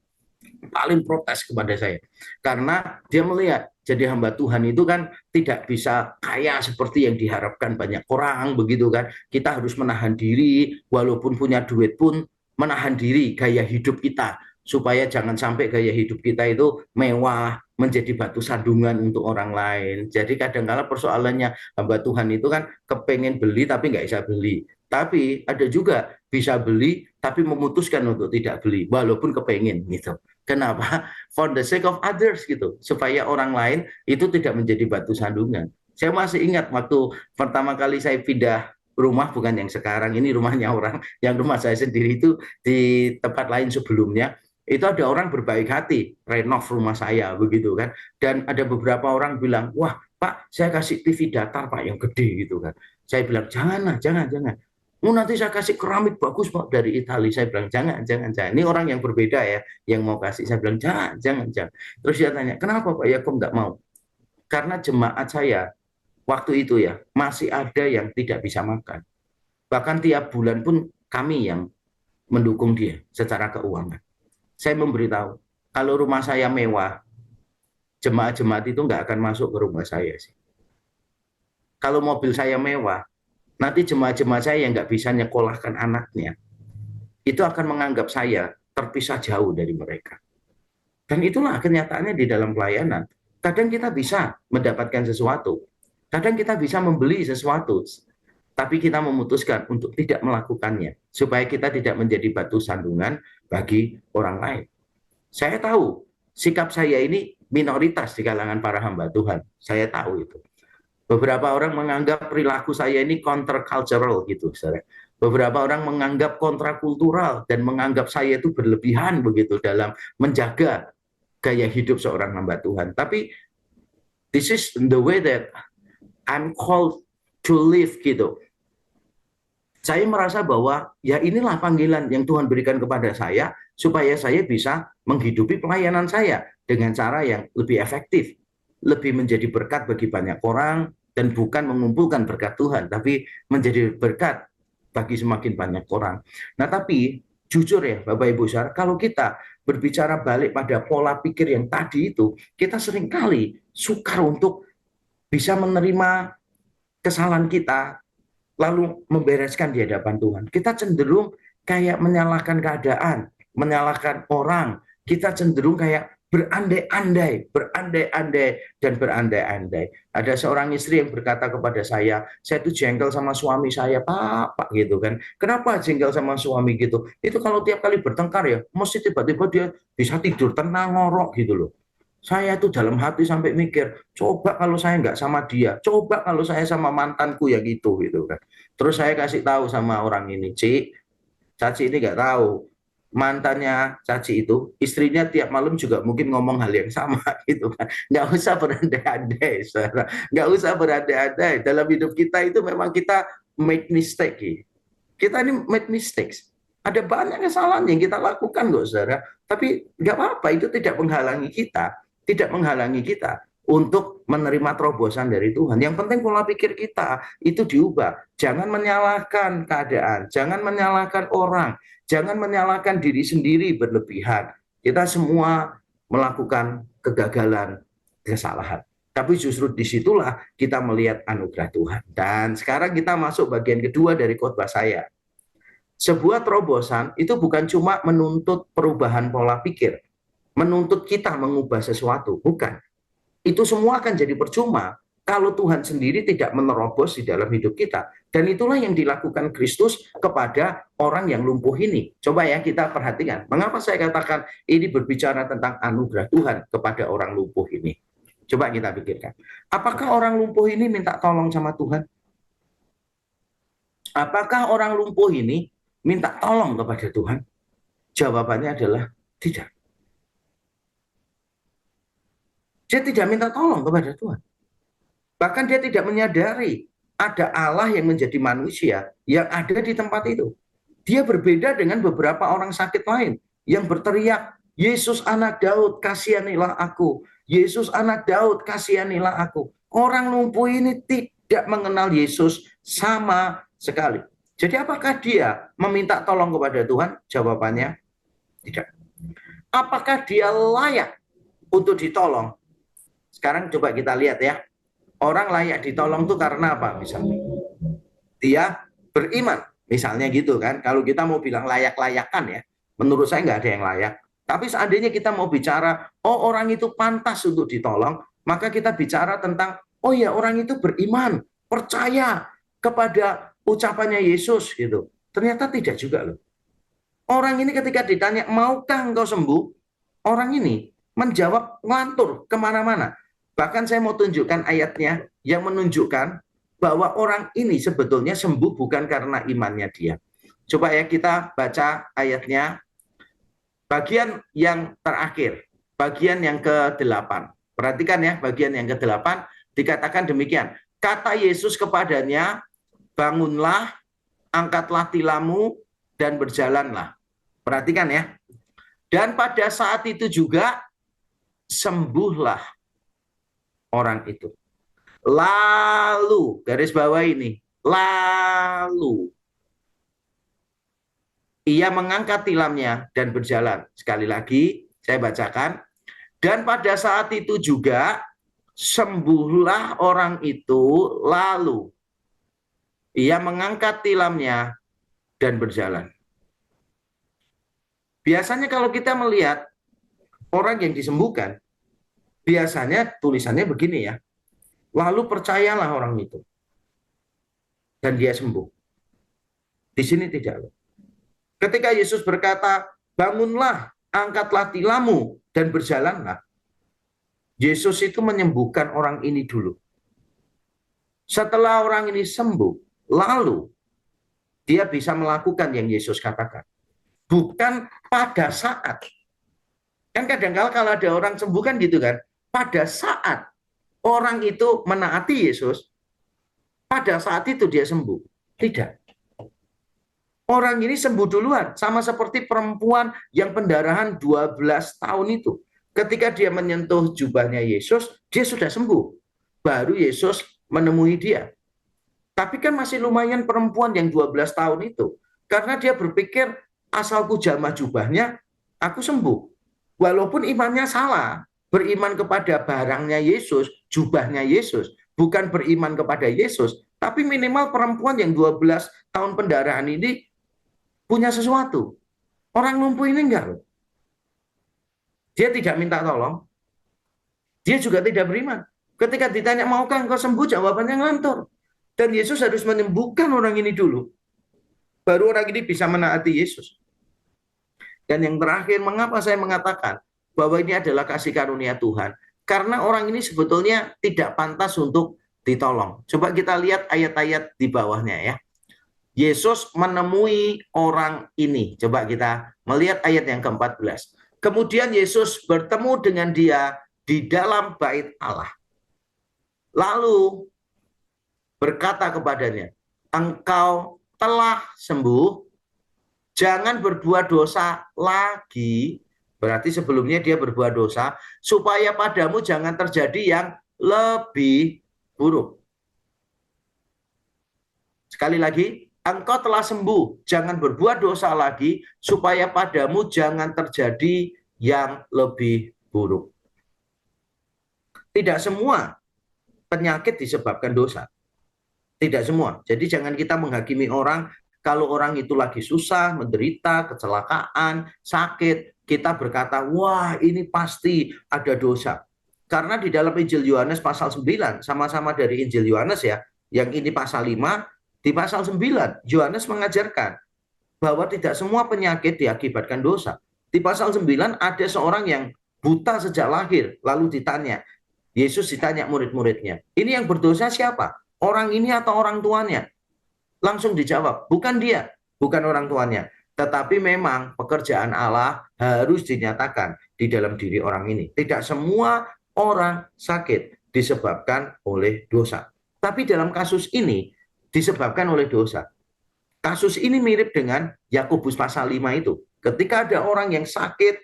paling protes kepada saya, karena dia melihat jadi hamba Tuhan itu kan tidak bisa kaya seperti yang diharapkan banyak orang begitu kan. Kita harus menahan diri, walaupun punya duit pun menahan diri gaya hidup kita, supaya jangan sampai gaya hidup kita itu mewah menjadi batu sandungan untuk orang lain. Jadi kadang-kala persoalannya hamba Tuhan itu kan kepengen beli tapi nggak bisa beli. Tapi ada juga bisa beli tapi memutuskan untuk tidak beli walaupun kepengen gitu. Kenapa? For the sake of others gitu, supaya orang lain itu tidak menjadi batu sandungan. Saya masih ingat waktu pertama kali saya pindah rumah, bukan yang sekarang ini, rumahnya orang, yang rumah saya sendiri itu di tempat lain sebelumnya, itu ada orang berbaik hati renov rumah saya begitu kan, dan ada beberapa orang bilang, wah Pak saya kasih TV datar Pak yang gede gitu kan. Saya bilang janganlah, jangan. Oh, nanti saya kasih keramik bagus Pak dari Italia. Saya bilang jangan. Ini orang yang berbeda ya, yang mau kasih. Saya bilang jangan. Terus dia tanya, kenapa Pak? Ya kok nggak mau? Karena jemaat saya waktu itu ya masih ada yang tidak bisa makan. Bahkan tiap bulan pun kami yang mendukung dia secara keuangan. Saya memberitahu, kalau rumah saya mewah, jemaat-jemaat itu nggak akan masuk ke rumah saya sih. Kalau mobil saya mewah, nanti jemaat-jemaat saya yang nggak bisa nyekolahkan anaknya, itu akan menganggap saya terpisah jauh dari mereka. Dan itulah kenyataannya di dalam pelayanan. Kadang kita bisa mendapatkan sesuatu, kadang kita bisa membeli sesuatu, tapi kita memutuskan untuk tidak melakukannya, supaya kita tidak menjadi batu sandungan bagi orang lain. Saya tahu sikap saya ini minoritas di kalangan para hamba Tuhan. Saya tahu itu. Beberapa orang menganggap perilaku saya ini countercultural gitu, saudara. Beberapa orang menganggap kontrakultural dan menganggap saya itu berlebihan begitu dalam menjaga gaya hidup seorang hamba Tuhan. Tapi this is the way that I'm called to live gitu. Saya merasa bahwa ya inilah panggilan yang Tuhan berikan kepada saya supaya saya bisa menghidupi pelayanan saya dengan cara yang lebih efektif, lebih menjadi berkat bagi banyak orang, dan bukan mengumpulkan berkat Tuhan, tapi menjadi berkat bagi semakin banyak orang. Nah, tapi jujur ya Bapak Ibu Saudara, kalau kita berbicara balik pada pola pikir yang tadi itu, kita seringkali sukar untuk bisa menerima kesalahan kita, lalu membereskan di hadapan Tuhan. Kita cenderung kayak menyalahkan keadaan, menyalahkan orang. Kita cenderung kayak dan berandai-andai. Ada seorang istri yang berkata kepada saya tuh jengkel sama suami saya, Pak, gitu kan. Kenapa jengkel sama suami gitu? Itu kalau tiap kali bertengkar ya, mesti tiba-tiba dia bisa tidur tenang ngorok gitu loh. Saya tuh dalam hati sampai mikir, coba kalau saya nggak sama dia, coba kalau saya sama mantanku ya gitu kan. Terus saya kasih tahu sama orang ini, Caci ini nggak tahu mantannya Caci itu istrinya tiap malam juga mungkin ngomong hal yang sama gitu kan. Nggak usah berandai-andai, saudara. Nggak usah berandai-andai. Dalam hidup kita itu memang kita make mistake. Kita ini make mistakes. Ada banyak kesalahan yang kita lakukan kok, saudara. Tapi nggak apa-apa, itu tidak menghalangi kita untuk menerima terobosan dari Tuhan. Yang penting pola pikir kita itu diubah. Jangan menyalahkan keadaan, jangan menyalahkan orang, jangan menyalahkan diri sendiri berlebihan. Kita semua melakukan kegagalan, kesalahan. Tapi justru disitulah kita melihat anugerah Tuhan. Dan sekarang kita masuk bagian kedua dari khotbah saya. Sebuah terobosan itu bukan cuma menuntut perubahan pola pikir, menuntut kita mengubah sesuatu, bukan. Itu semua akan jadi percuma kalau Tuhan sendiri tidak menerobos di dalam hidup kita. Dan itulah yang dilakukan Kristus kepada orang yang lumpuh ini. Coba ya kita perhatikan, mengapa saya katakan ini berbicara tentang anugerah Tuhan kepada orang lumpuh ini. Coba kita pikirkan, apakah orang lumpuh ini minta tolong sama Tuhan? Apakah orang lumpuh ini minta tolong kepada Tuhan? Jawabannya adalah tidak. Dia tidak minta tolong kepada Tuhan. Bahkan dia tidak menyadari ada Allah yang menjadi manusia yang ada di tempat itu. Dia berbeda dengan beberapa orang sakit lain yang berteriak, Yesus anak Daud, kasihanilah aku. Yesus anak Daud, kasihanilah aku. Orang lumpuh ini tidak mengenal Yesus sama sekali. Jadi apakah dia meminta tolong kepada Tuhan? Jawabannya tidak. Apakah dia layak untuk ditolong? Sekarang coba kita lihat ya. Orang layak ditolong tuh karena apa? Misalnya dia beriman, misalnya gitu kan. Kalau kita mau bilang layak-layakan ya, menurut saya nggak ada yang layak. Tapi seandainya kita mau bicara, oh orang itu pantas untuk ditolong, maka kita bicara tentang, oh ya orang itu beriman, percaya kepada ucapannya Yesus gitu. Ternyata tidak juga loh. Orang ini ketika ditanya, maukah engkau sembuh? Orang ini menjawab ngelantur kemana-mana. Bahkan saya mau tunjukkan ayatnya yang menunjukkan bahwa orang ini sebetulnya sembuh bukan karena imannya dia. Coba ya kita baca ayatnya, bagian yang terakhir, bagian yang ke-8. Perhatikan ya, bagian yang ke-8 dikatakan demikian. Kata Yesus kepadanya, bangunlah, angkatlah tilammu, dan berjalanlah. Perhatikan ya. Dan pada saat itu juga, sembuhlah orang itu. Lalu, garis bawah ini, lalu ia mengangkat tilamnya dan berjalan. Sekali lagi, saya bacakan. Dan pada saat itu juga, sembuhlah orang itu, lalu ia mengangkat tilamnya dan berjalan. Biasanya kalau kita melihat orang yang disembuhkan, biasanya tulisannya begini ya, lalu percayalah orang itu, dan dia sembuh. Di sini tidak. Ketika Yesus berkata, bangunlah, angkatlah tilammu, dan berjalanlah, Yesus itu menyembuhkan orang ini dulu. Setelah orang ini sembuh, lalu dia bisa melakukan yang Yesus katakan. Bukan pada saat. Kan kadang-kala kalau ada orang sembuh kan gitu kan, pada saat orang itu menaati Yesus, pada saat itu dia sembuh. Tidak. Orang ini sembuh duluan, sama seperti perempuan yang pendarahan 12 tahun itu. Ketika dia menyentuh jubahnya Yesus, dia sudah sembuh. Baru Yesus menemui dia. Tapi kan masih lumayan perempuan yang 12 tahun itu. Karena dia berpikir, asalku jamah jubahnya, aku sembuh. Walaupun imannya salah, beriman kepada barangnya Yesus, jubahnya Yesus, bukan beriman kepada Yesus, tapi minimal perempuan yang 12 tahun pendarahan ini punya sesuatu. Orang lumpuh ini enggak loh. Dia tidak minta tolong, dia juga tidak beriman. Ketika ditanya, maukah engkau sembuh? Jawabannya ngantor. Dan Yesus harus menyembuhkan orang ini dulu. Baru orang ini bisa menaati Yesus. Dan yang terakhir, mengapa saya mengatakan bahwa ini adalah kasih karunia Tuhan? Karena orang ini sebetulnya tidak pantas untuk ditolong. Coba kita lihat ayat-ayat di bawahnya ya. Yesus menemui orang ini. Coba kita melihat ayat yang ke-14. Kemudian Yesus bertemu dengan dia di dalam bait Allah. Lalu berkata kepadanya, engkau telah sembuh, jangan berbuat dosa lagi. Berarti sebelumnya dia berbuat dosa, supaya padamu jangan terjadi yang lebih buruk. Sekali lagi, engkau telah sembuh, jangan berbuat dosa lagi, supaya padamu jangan terjadi yang lebih buruk. Tidak semua penyakit disebabkan dosa. Tidak semua. Jadi jangan kita menghakimi orang, kalau orang itu lagi susah, menderita, kecelakaan, sakit, kita berkata, wah ini pasti ada dosa. Karena di dalam Injil Yohanes pasal 9, sama-sama dari Injil Yohanes ya, yang ini pasal 5, di pasal 9, Yohanes mengajarkan bahwa tidak semua penyakit diakibatkan dosa. Di pasal 9 ada seorang yang buta sejak lahir, lalu ditanya, Yesus ditanya murid-muridnya, ini yang berdosa siapa? Orang ini atau orang tuanya? Langsung dijawab, bukan dia, bukan orang tuanya. Tetapi memang pekerjaan Allah harus dinyatakan di dalam diri orang ini. Tidak semua orang sakit disebabkan oleh dosa. Tapi dalam kasus ini disebabkan oleh dosa. Kasus ini mirip dengan Yakobus pasal 5 itu. Ketika ada orang yang sakit,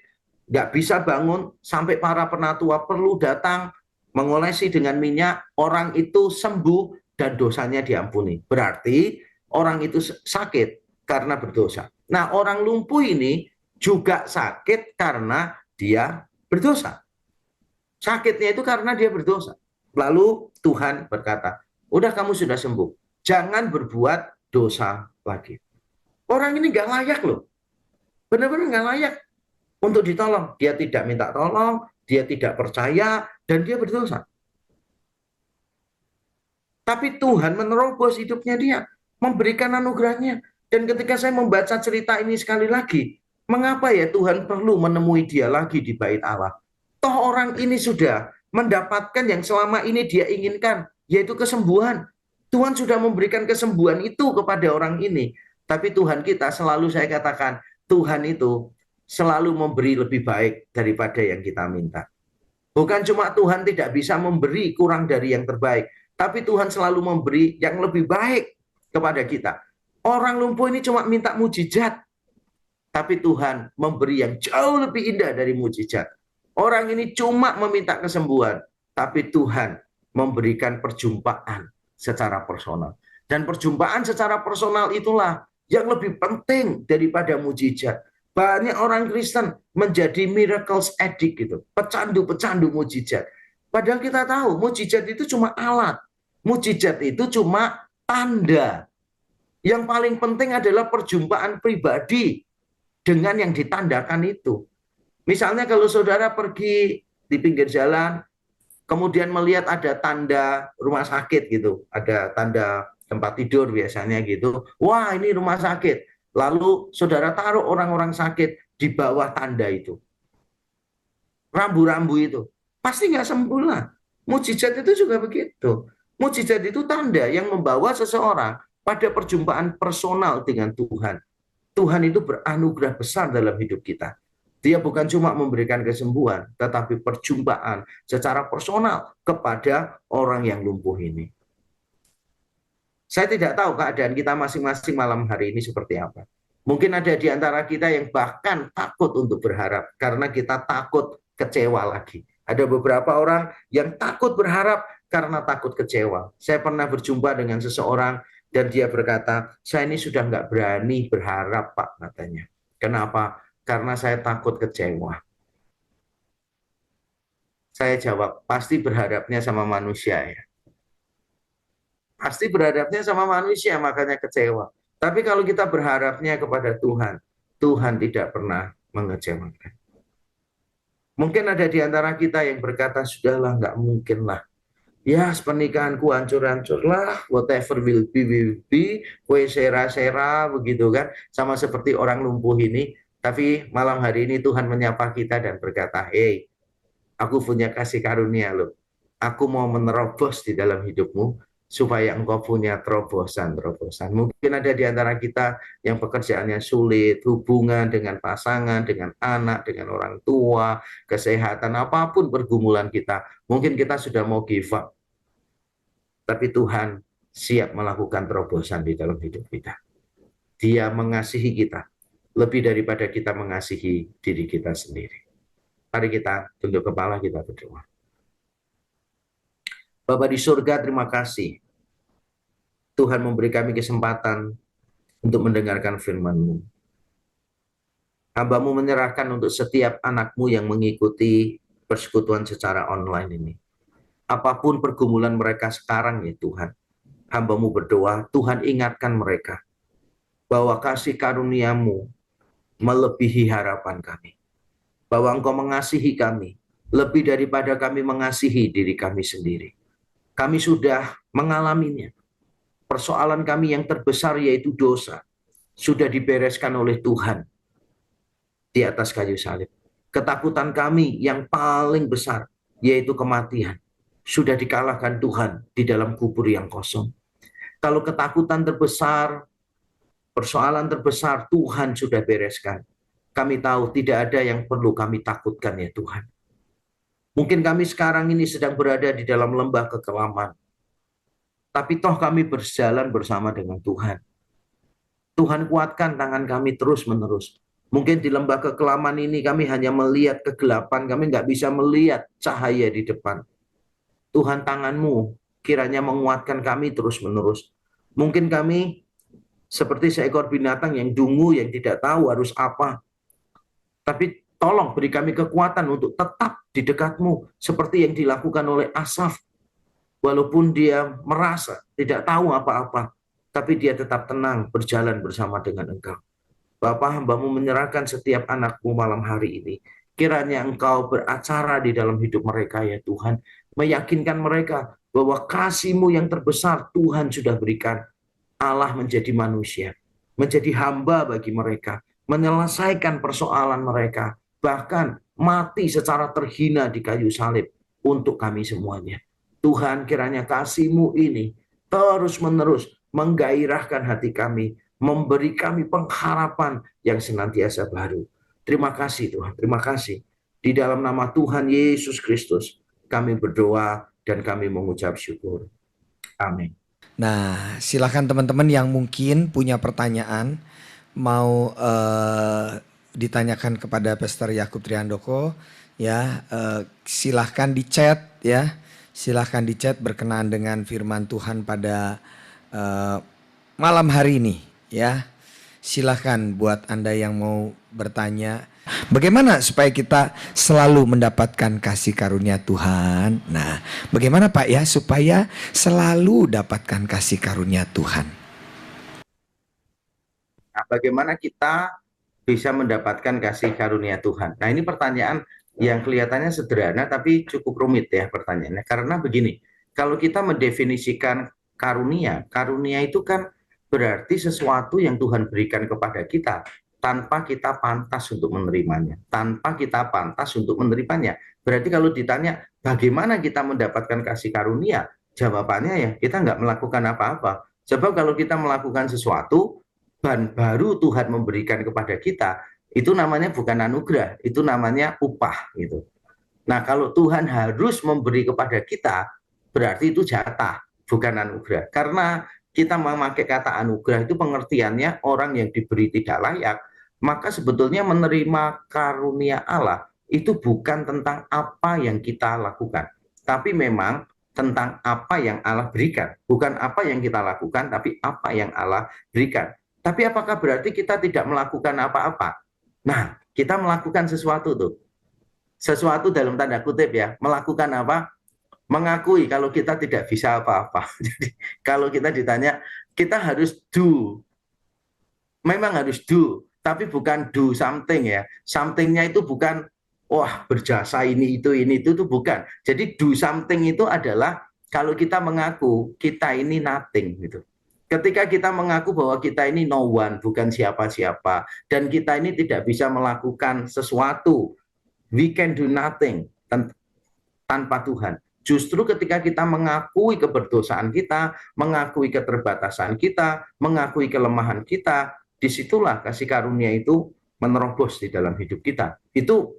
nggak bisa bangun, sampai para penatua perlu datang mengolesi dengan minyak, orang itu sembuh dan dosanya diampuni. Berarti orang itu sakit karena berdosa. Nah, orang lumpuh ini juga sakit karena dia berdosa. Sakitnya itu karena dia berdosa. Lalu Tuhan berkata, udah kamu sudah sembuh, jangan berbuat dosa lagi. Orang ini nggak layak loh. Benar-benar nggak layak untuk ditolong. Dia tidak minta tolong, dia tidak percaya, dan dia berdosa. Tapi Tuhan menerobos hidupnya dia, memberikan anugerahnya. Dan ketika saya membaca cerita ini sekali lagi, mengapa ya Tuhan perlu menemui dia lagi di bait Allah? Toh orang ini sudah mendapatkan yang selama ini dia inginkan, yaitu kesembuhan. Tuhan sudah memberikan kesembuhan itu kepada orang ini. Tapi Tuhan kita selalu, saya katakan, Tuhan itu selalu memberi lebih baik daripada yang kita minta. Bukan cuma Tuhan tidak bisa memberi kurang dari yang terbaik, tapi Tuhan selalu memberi yang lebih baik kepada kita. Orang lumpuh ini cuma minta mujizat, tapi Tuhan memberi yang jauh lebih indah dari mujizat. Orang ini cuma meminta kesembuhan, tapi Tuhan memberikan perjumpaan secara personal. Dan perjumpaan secara personal itulah yang lebih penting daripada mujizat. Banyak orang Kristen menjadi miracles addict gitu, pecandu-pecandu mujizat. Padahal kita tahu mujizat itu cuma alat, mujizat itu cuma tanda. Yang paling penting adalah perjumpaan pribadi dengan yang ditandakan itu. Misalnya kalau saudara pergi di pinggir jalan, kemudian melihat ada tanda rumah sakit gitu, ada tanda tempat tidur biasanya gitu. Wah, ini rumah sakit. Lalu saudara taruh orang-orang sakit di bawah tanda itu. Rambu-rambu itu. Pasti nggak sembuh lah. Mujizat itu juga begitu. Mujizat itu tanda yang membawa seseorang pada perjumpaan personal dengan Tuhan. Tuhan itu beranugerah besar dalam hidup kita. Dia bukan cuma memberikan kesembuhan, tetapi perjumpaan secara personal kepada orang yang lumpuh ini. Saya tidak tahu keadaan kita masing-masing malam hari ini seperti apa. Mungkin ada di antara kita yang bahkan takut untuk berharap karena kita takut kecewa lagi. Ada beberapa orang yang takut berharap karena takut kecewa. Saya pernah berjumpa dengan seseorang dan dia berkata, saya ini sudah nggak berani berharap Pak, katanya. Kenapa? Karena saya takut kecewa. Saya jawab, pasti berharapnya sama manusia ya. Pasti berhadapnya sama manusia, makanya kecewa. Tapi kalau kita berharapnya kepada Tuhan, Tuhan tidak pernah mengecewakan. Mungkin ada di antara kita yang berkata, sudahlah, nggak mungkin lah. Ya, pernikahanku hancur-hancur lah, whatever will be, kue sera-sera, begitu kan. Sama seperti orang lumpuh ini. Tapi malam hari ini Tuhan menyapa kita dan berkata, hey, aku punya kasih karunia loh. Aku mau menerobos di dalam hidupmu supaya engkau punya terobosan-terobosan. Mungkin ada di antara kita yang pekerjaannya sulit, hubungan dengan pasangan, dengan anak, dengan orang tua, kesehatan, apapun pergumulan kita. Mungkin kita sudah mau give up, tapi Tuhan siap melakukan terobosan di dalam hidup kita. Dia mengasihi kita lebih daripada kita mengasihi diri kita sendiri. Mari kita tunduk kepala, kita berdoa. Bapa di surga, terima kasih. Tuhan memberi kami kesempatan untuk mendengarkan firman-Mu. Hamba-Mu menyerahkan untuk setiap anak-Mu yang mengikuti persekutuan secara online ini. Apapun pergumulan mereka sekarang ya Tuhan, hamba-Mu berdoa, Tuhan ingatkan mereka bahwa kasih karunia-Mu melebihi harapan kami. Bahwa Engkau mengasihi kami lebih daripada kami mengasihi diri kami sendiri. Kami sudah mengalaminya. Persoalan kami yang terbesar yaitu dosa sudah dibereskan oleh Tuhan di atas kayu salib. Ketakutan kami yang paling besar yaitu kematian sudah dikalahkan Tuhan di dalam kubur yang kosong. Kalau ketakutan terbesar, persoalan terbesar Tuhan sudah bereskan. Kami tahu tidak ada yang perlu kami takutkan ya Tuhan. Mungkin kami sekarang ini sedang berada di dalam lembah kekelaman. Tapi toh kami berjalan bersama dengan Tuhan. Tuhan kuatkan tangan kami terus-menerus. Mungkin di lembah kekelaman ini kami hanya melihat kegelapan, kami nggak bisa melihat cahaya di depan. Tuhan, tangan-Mu kiranya menguatkan kami terus-menerus. Mungkin kami seperti seekor binatang yang dungu, yang tidak tahu harus apa. Tapi tolong beri kami kekuatan untuk tetap di dekat-Mu, seperti yang dilakukan oleh Asaf. Walaupun dia merasa tidak tahu apa-apa, tapi dia tetap tenang berjalan bersama dengan Engkau. Bapa, hamba-Mu menyerahkan setiap anak-Mu malam hari ini. Kiranya Engkau beracara di dalam hidup mereka ya Tuhan. Meyakinkan mereka bahwa kasih-Mu yang terbesar Tuhan sudah berikan. Allah menjadi manusia, menjadi hamba bagi mereka, menyelesaikan persoalan mereka, bahkan mati secara terhina di kayu salib untuk kami semuanya. Tuhan, kiranya kasih-Mu ini terus-menerus menggairahkan hati kami, memberi kami pengharapan yang senantiasa baru. Terima kasih Tuhan, terima kasih. Di dalam nama Tuhan Yesus Kristus, kami berdoa dan kami mengucap syukur. Amin. Nah, silakan teman-teman yang mungkin punya pertanyaan mau ditanyakan kepada Pastor Yakub Trihandoko ya, silahkan di chat ya. Silahkan di chat berkenaan dengan firman Tuhan pada malam hari ini ya. Silahkan buat Anda yang mau bertanya, bagaimana supaya kita selalu mendapatkan kasih karunia Tuhan? Nah, bagaimana Pak ya supaya selalu dapatkan kasih karunia Tuhan? Nah, bagaimana kita bisa mendapatkan kasih karunia Tuhan? Nah, ini pertanyaan yang kelihatannya sederhana tapi cukup rumit ya pertanyaannya. Karena begini, kalau kita mendefinisikan karunia, karunia itu kan berarti sesuatu yang Tuhan berikan kepada kita tanpa kita pantas untuk menerimanya. Tanpa kita pantas untuk menerimanya. Berarti kalau ditanya bagaimana kita mendapatkan kasih karunia, jawabannya ya kita nggak melakukan apa-apa. Sebab kalau kita melakukan sesuatu, dan baru Tuhan memberikan kepada kita, itu namanya bukan anugerah, itu namanya upah gitu. Nah, kalau Tuhan harus memberi kepada kita, berarti itu jatah, bukan anugerah. Karena kita memakai kata anugerah itu pengertiannya orang yang diberi tidak layak, maka sebetulnya menerima karunia Allah itu bukan tentang apa yang kita lakukan, tapi memang tentang apa yang Allah berikan. Bukan apa yang kita lakukan, tapi apa yang Allah berikan. Tapi apakah berarti kita tidak melakukan apa-apa? Nah, kita melakukan sesuatu tuh. Sesuatu dalam tanda kutip ya, melakukan apa? Mengakui kalau kita tidak bisa apa-apa. Jadi kalau kita ditanya, kita harus do. memang harus do, tapi bukan do something ya. Somethingnya itu bukan wah berjasa ini itu tuh bukan. Jadi do something itu adalah kalau kita mengaku kita ini nothing gitu. Ketika kita mengaku bahwa kita ini no one, bukan siapa-siapa, dan kita ini tidak bisa melakukan sesuatu, we can do nothing tanpa Tuhan. Justru ketika kita mengakui keberdosaan kita, mengakui keterbatasan kita, mengakui kelemahan kita, disitulah kasih karunia itu menerobos di dalam hidup kita. Itu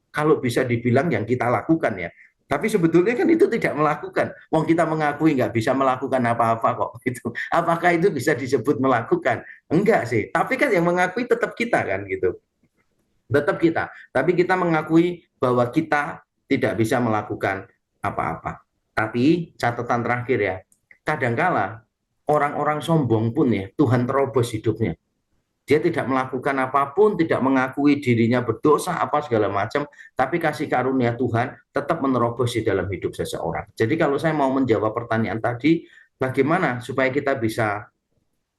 kalau bisa dibilang yang kita lakukan ya. Tapi sebetulnya kan itu tidak melakukan. Wong kita mengakui nggak bisa melakukan apa-apa kok. Gitu. Apakah itu bisa disebut melakukan? Enggak sih. Tapi kan yang mengakui tetap kita kan gitu. Tetap kita. Tapi kita mengakui bahwa kita tidak bisa melakukan apa-apa. Tapi catatan terakhir ya, kadangkala orang-orang sombong pun ya Tuhan terobos hidupnya. Dia tidak melakukan apapun, tidak mengakui dirinya berdosa, apa segala macam, tapi kasih karunia Tuhan tetap menerobos di dalam hidup seseorang. Jadi kalau saya mau menjawab pertanyaan tadi, bagaimana supaya kita bisa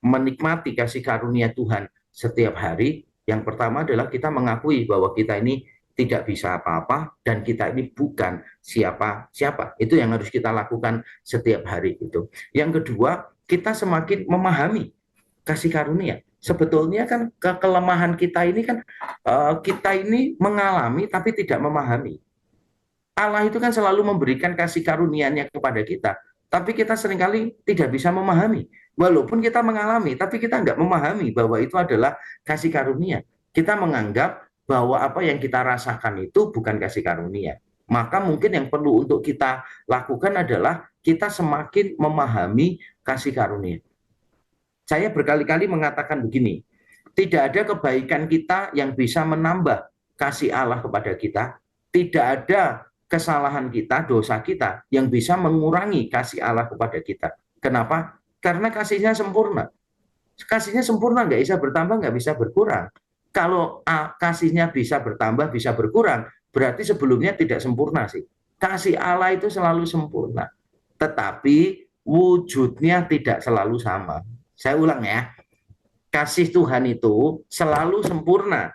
menikmati kasih karunia Tuhan setiap hari? Yang pertama adalah kita mengakui bahwa kita ini tidak bisa apa-apa dan kita ini bukan siapa-siapa. Itu yang harus kita lakukan setiap hari itu. Yang kedua, kita semakin memahami kasih karunia. Sebetulnya kan kelemahan kita ini kan kita ini mengalami tapi tidak memahami. Allah itu kan selalu memberikan kasih karunia-Nya kepada kita, tapi kita seringkali tidak bisa memahami. Walaupun kita mengalami, tapi kita nggak memahami bahwa itu adalah kasih karunia. Kita menganggap bahwa apa yang kita rasakan itu bukan kasih karunia. Maka mungkin yang perlu untuk kita lakukan adalah kita semakin memahami kasih karunia. Saya berkali-kali mengatakan begini, tidak ada kebaikan kita yang bisa menambah kasih Allah kepada kita, tidak ada kesalahan kita, dosa kita yang bisa mengurangi kasih Allah kepada kita. Kenapa? Karena kasihnya sempurna. Kasihnya sempurna, nggak bisa bertambah, nggak bisa berkurang. Kalau kasihnya bisa bertambah, bisa berkurang, berarti sebelumnya tidak sempurna sih. Kasih Allah itu selalu sempurna, tetapi wujudnya tidak selalu sama. Saya ulang ya, kasih Tuhan itu selalu sempurna,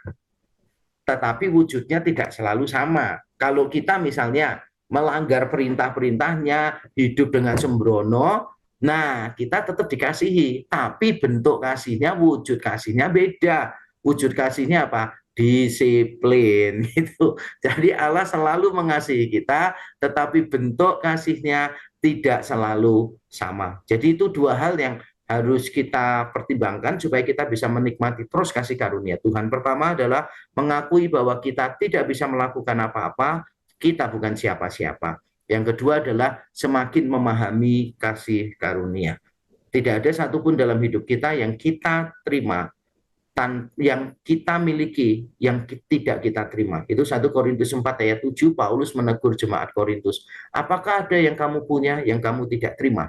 tetapi wujudnya tidak selalu sama. Kalau kita misalnya melanggar perintah-perintahnya, hidup dengan sembrono, nah kita tetap dikasihi, tapi bentuk kasihnya, wujud kasihnya beda. Wujud kasihnya apa? Disiplin gitu. Jadi Allah selalu mengasihi kita, tetapi bentuk kasihnya tidak selalu sama. Jadi itu dua hal yang harus kita pertimbangkan supaya kita bisa menikmati terus kasih karunia Tuhan. Pertama adalah mengakui bahwa kita tidak bisa melakukan apa-apa, kita bukan siapa-siapa. Yang kedua adalah semakin memahami kasih karunia. Tidak ada satupun dalam hidup kita yang kita terima, yang kita miliki, yang tidak kita terima. Itu 1 Korintus 4 ayat 7, Paulus menegur jemaat Korintus. Apakah ada yang kamu punya yang kamu tidak terima?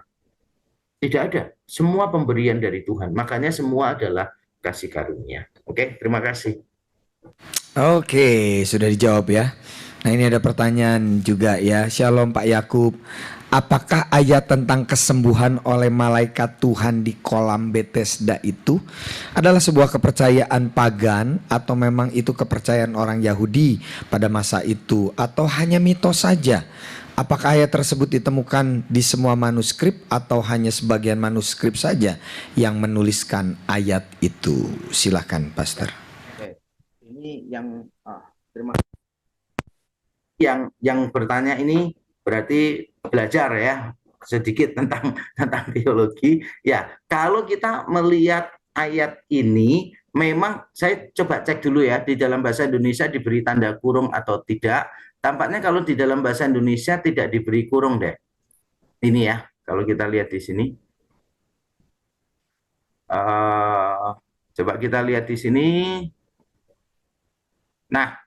Tidak ada. Semua pemberian dari Tuhan. Makanya semua adalah kasih karunia. Oke, terima kasih. Oke, sudah dijawab ya. Nah, ini ada pertanyaan juga ya. Shalom Pak Yakub. Apakah ayat tentang kesembuhan oleh malaikat Tuhan di kolam Bethesda itu adalah sebuah kepercayaan pagan atau memang itu kepercayaan orang Yahudi pada masa itu atau hanya mitos saja? Apakah ayat tersebut ditemukan di semua manuskrip atau hanya sebagian manuskrip saja yang menuliskan ayat itu? Silakan, Pastor. Oke. Ini terima kasih. Yang bertanya ini berarti belajar ya sedikit tentang teologi. Ya, kalau kita melihat ayat ini, memang saya coba cek dulu ya di dalam bahasa Indonesia diberi tanda kurung atau tidak. Tampaknya kalau di dalam bahasa Indonesia tidak diberi kurung deh. Ini ya, kalau kita lihat di sini. Coba kita lihat di sini. Nah,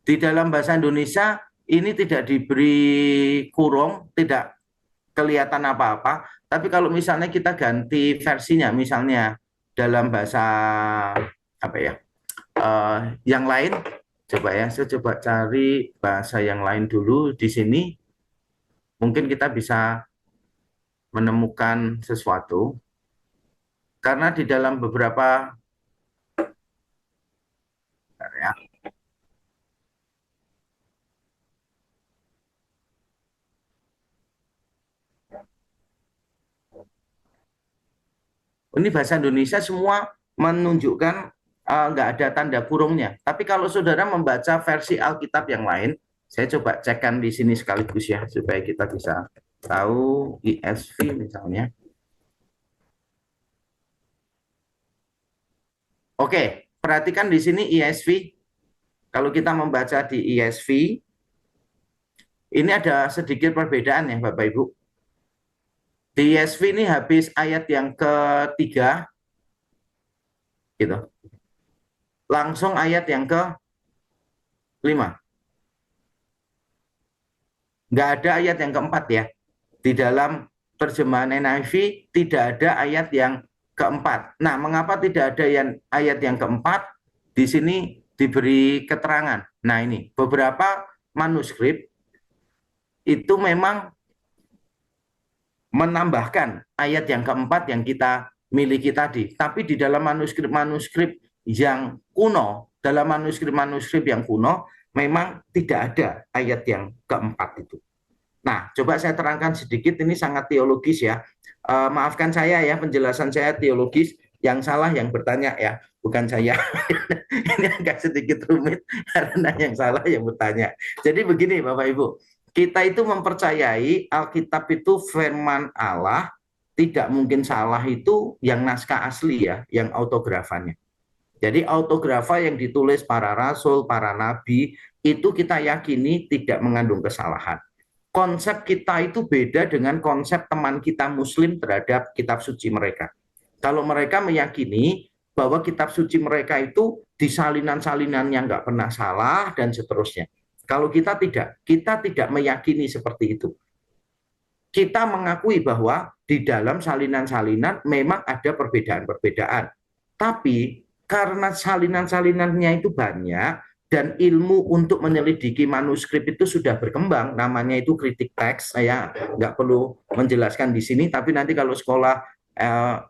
di dalam bahasa Indonesia ini tidak diberi kurung, tidak kelihatan apa-apa. Tapi kalau misalnya kita ganti versinya, misalnya dalam bahasa apa ya, yang lain, coba ya, saya coba cari bahasa yang lain dulu di sini. Mungkin kita bisa menemukan sesuatu. Karena di dalam beberapa Ini bahasa Indonesia semua menunjukkan nggak ada tanda kurungnya. Tapi kalau saudara membaca versi Alkitab yang lain, saya coba cekkan di sini sekaligus ya, supaya kita bisa tahu ESV misalnya. Oke, perhatikan di sini ESV. Kalau kita membaca di ESV, ini ada sedikit perbedaan ya Bapak Ibu. Di ESV ini habis ayat yang ketiga, gitu. Langsung ayat yang ke-5. Nggak ada ayat yang keempat ya. Di dalam terjemahan NIV tidak ada ayat yang keempat. Nah, mengapa tidak ada ayat yang keempat? Di sini diberi keterangan. Nah, ini beberapa manuskrip itu memang menambahkan ayat yang keempat yang kita miliki tadi. Tapi di dalam manuskrip-manuskrip yang kuno, dalam manuskrip-manuskrip yang kuno, memang tidak ada ayat yang keempat itu. Nah, coba saya terangkan sedikit, ini sangat teologis ya. Maafkan saya ya, penjelasan saya teologis, yang salah yang bertanya ya, bukan saya. Ini agak sedikit rumit karena yang salah yang bertanya. Jadi begini Bapak Ibu, kita itu mempercayai Alkitab itu firman Allah, tidak mungkin salah itu yang naskah asli ya, yang autografannya. Jadi autografa yang ditulis para rasul, para nabi, itu kita yakini tidak mengandung kesalahan. Konsep kita itu beda dengan konsep teman kita muslim terhadap kitab suci mereka. Kalau mereka meyakini bahwa kitab suci mereka itu di salinan-salinan yang nggak pernah salah dan seterusnya. Kalau kita tidak meyakini seperti itu. Kita mengakui bahwa di dalam salinan-salinan memang ada perbedaan-perbedaan. Tapi karena salinan-salinannya itu banyak dan ilmu untuk menyelidiki manuskrip itu sudah berkembang, namanya itu kritik teks. Saya nggak perlu menjelaskan di sini, tapi nanti kalau sekolah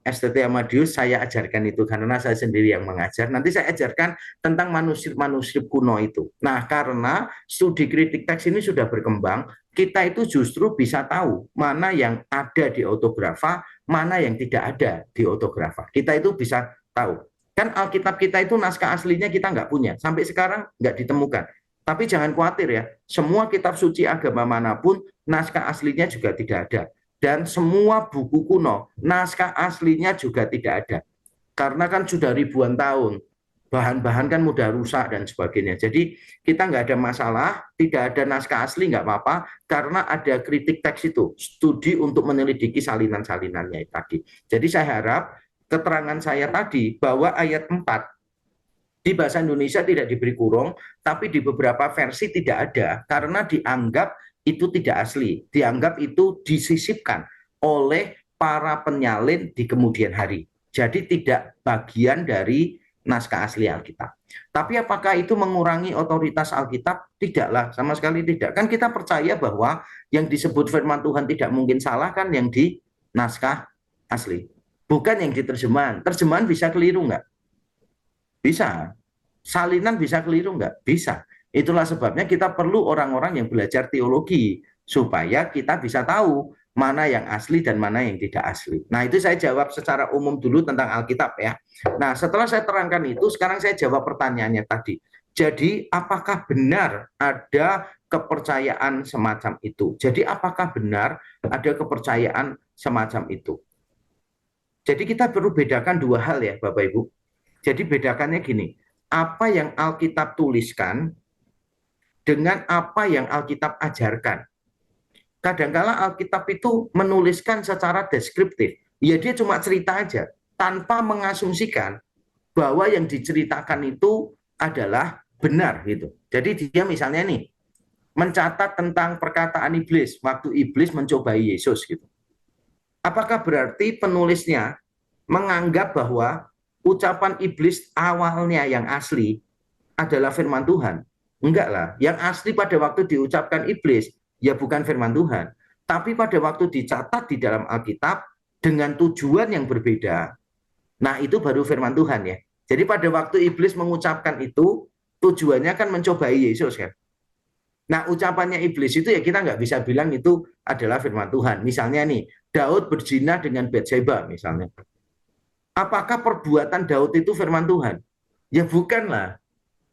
STT Amadius saya ajarkan itu karena saya sendiri yang mengajar. Nanti saya ajarkan tentang manuskrip-manuskrip kuno itu. Nah, karena studi kritik teks ini sudah berkembang, kita itu justru bisa tahu mana yang ada di autografa, mana yang tidak ada di autografa. Kita itu bisa tahu. Kan Alkitab kita itu naskah aslinya kita nggak punya. Sampai sekarang nggak ditemukan. Tapi jangan khawatir ya, semua kitab suci agama manapun, naskah aslinya juga tidak ada. Dan semua buku kuno, naskah aslinya juga tidak ada. Karena kan sudah ribuan tahun, bahan-bahan kan mudah rusak dan sebagainya. Jadi kita nggak ada masalah, tidak ada naskah asli nggak apa-apa, karena ada kritik teks itu, studi untuk menyelidiki salinan-salinannya tadi. Jadi saya harap keterangan saya tadi bahwa ayat 4 di bahasa Indonesia tidak diberi kurung, tapi di beberapa versi tidak ada, karena dianggap itu tidak asli, dianggap itu disisipkan oleh para penyalin di kemudian hari. Jadi tidak bagian dari naskah asli Alkitab. Tapi apakah itu mengurangi otoritas Alkitab? Tidaklah, sama sekali tidak. Kan kita percaya bahwa yang disebut firman Tuhan tidak mungkin salah kan yang di naskah asli. Bukan yang di terjemahan. Terjemahan bisa keliru nggak? Bisa. Salinan bisa keliru nggak? Bisa. Itulah sebabnya kita perlu orang-orang yang belajar teologi supaya kita bisa tahu mana yang asli dan mana yang tidak asli. Nah, itu saya jawab secara umum dulu tentang Alkitab ya. Nah, setelah saya terangkan itu, sekarang saya jawab pertanyaannya tadi. Jadi, apakah benar ada kepercayaan semacam itu? Jadi, apakah benar ada kepercayaan semacam itu? Jadi, kita perlu bedakan dua hal ya, Bapak Ibu. Jadi, bedakannya gini, apa yang Alkitab tuliskan dengan apa yang Alkitab ajarkan. Kadangkala Alkitab itu menuliskan secara deskriptif. Ya dia cuma cerita aja, tanpa mengasumsikan bahwa yang diceritakan itu adalah benar gitu. Jadi dia misalnya nih, mencatat tentang perkataan iblis waktu iblis mencobai Yesus gitu. Apakah berarti penulisnya menganggap bahwa ucapan iblis awalnya yang asli adalah firman Tuhan? Enggak lah, yang asli pada waktu diucapkan iblis, ya bukan firman Tuhan. Tapi pada waktu dicatat di dalam Alkitab, dengan tujuan yang berbeda, nah itu baru firman Tuhan ya. Jadi pada waktu iblis mengucapkan itu, tujuannya kan mencobai Yesus kan. Nah ucapannya iblis itu ya kita nggak bisa bilang itu adalah firman Tuhan. Misalnya nih, Daud berzina dengan Batseba misalnya. Apakah perbuatan Daud itu firman Tuhan? Ya bukanlah.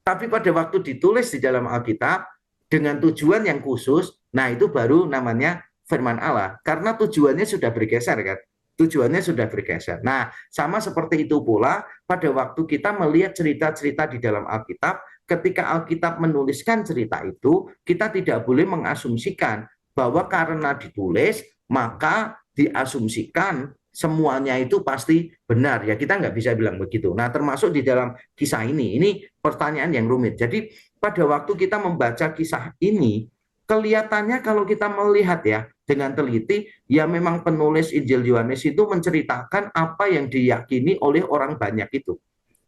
Tapi pada waktu ditulis di dalam Alkitab dengan tujuan yang khusus, nah itu baru namanya firman Allah. Karena tujuannya sudah bergeser kan. Tujuannya sudah bergeser. Nah, sama seperti itu pula pada waktu kita melihat cerita-cerita di dalam Alkitab, ketika Alkitab menuliskan cerita itu, kita tidak boleh mengasumsikan bahwa karena ditulis, maka diasumsikan semuanya itu pasti benar. Ya kita nggak bisa bilang begitu. Nah, termasuk di dalam kisah ini pertanyaan yang rumit. Jadi pada waktu kita membaca kisah ini, kelihatannya kalau kita melihat ya dengan teliti, ya memang penulis Injil Yohanes itu menceritakan apa yang diyakini oleh orang banyak itu.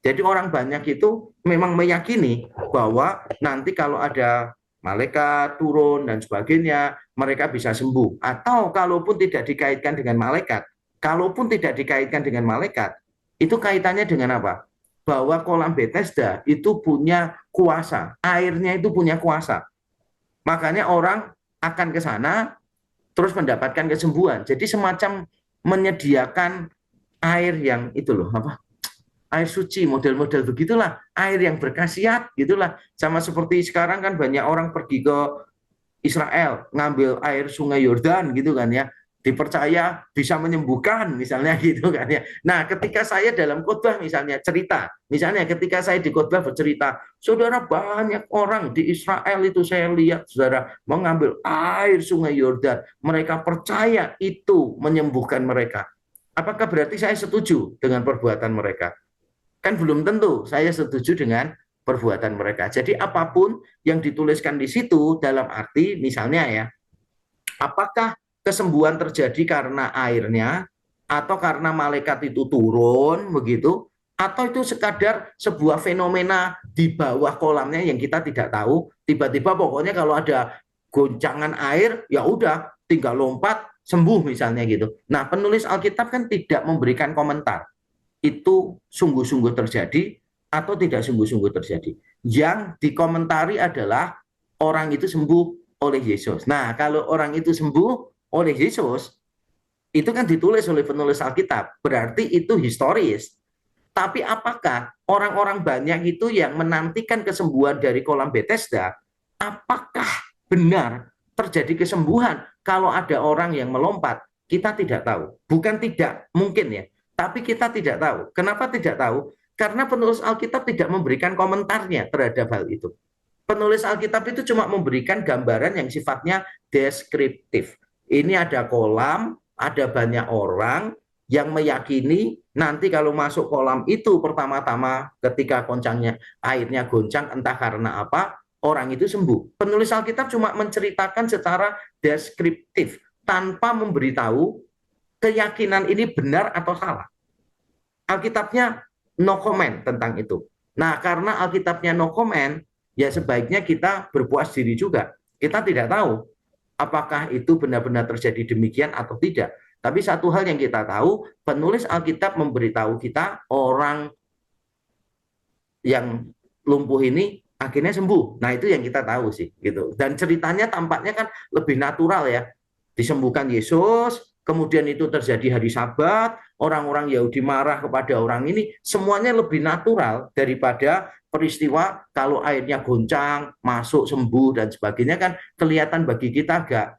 Jadi orang banyak itu memang meyakini bahwa nanti kalau ada malaikat turun dan sebagainya, mereka bisa sembuh. Atau kalaupun tidak dikaitkan dengan malaikat, kalaupun tidak dikaitkan dengan malaikat, itu kaitannya dengan apa? Bahwa kolam Bethesda itu punya kuasa, airnya itu punya kuasa. Makanya orang akan ke sana terus mendapatkan kesembuhan. Jadi semacam menyediakan air yang itu loh, apa? Air suci, model-model begitulah, air yang berkhasiat gitulah. Sama seperti sekarang kan banyak orang pergi ke Israel ngambil air sungai Yordan gitu kan ya, dipercaya bisa menyembuhkan misalnya gitu kan ya. Nah, ketika saya dalam khotbah misalnya cerita, misalnya ketika saya di khotbah bercerita, saudara banyak orang di Israel itu saya lihat saudara mengambil air sungai Yordan, mereka percaya itu menyembuhkan mereka. Apakah berarti saya setuju dengan perbuatan mereka? Kan belum tentu saya setuju dengan perbuatan mereka. Jadi apapun yang dituliskan di situ dalam arti misalnya ya, apakah kesembuhan terjadi karena airnya atau karena malaikat itu turun begitu, atau itu sekadar sebuah fenomena di bawah kolamnya yang kita tidak tahu, tiba-tiba pokoknya kalau ada goncangan air ya udah tinggal lompat sembuh misalnya gitu. Nah, penulis Alkitab kan tidak memberikan komentar itu sungguh-sungguh terjadi atau tidak sungguh-sungguh terjadi. Yang dikomentari adalah orang itu sembuh oleh Yesus. Nah, kalau orang itu sembuh oleh Yesus, itu kan ditulis oleh penulis Alkitab, berarti itu historis. Tapi apakah orang-orang banyak itu yang menantikan kesembuhan dari kolam Bethesda, apakah benar terjadi kesembuhan kalau ada orang yang melompat? Kita tidak tahu. Bukan tidak mungkin ya, tapi kita tidak tahu. Kenapa tidak tahu? Karena penulis Alkitab tidak memberikan komentarnya terhadap hal itu. Penulis Alkitab itu cuma memberikan gambaran yang sifatnya deskriptif. Ini ada kolam, ada banyak orang yang meyakini nanti kalau masuk kolam itu pertama-tama ketika goncangnya airnya goncang entah karena apa, orang itu sembuh. Penulis Alkitab cuma menceritakan secara deskriptif tanpa memberitahu keyakinan ini benar atau salah. Alkitabnya no comment tentang itu. Nah, karena Alkitabnya no comment, ya sebaiknya kita berpuas diri juga. Kita tidak tahu apakah itu benar-benar terjadi demikian atau tidak. Tapi satu hal yang kita tahu, penulis Alkitab memberitahu kita orang yang lumpuh ini akhirnya sembuh. Nah, itu yang kita tahu sih gitu. Dan ceritanya tampaknya kan lebih natural ya. Disembuhkan Yesus, kemudian itu terjadi hari Sabat, orang-orang Yahudi marah kepada orang ini, semuanya lebih natural daripada peristiwa kalau airnya goncang, masuk sembuh dan sebagainya kan kelihatan bagi kita agak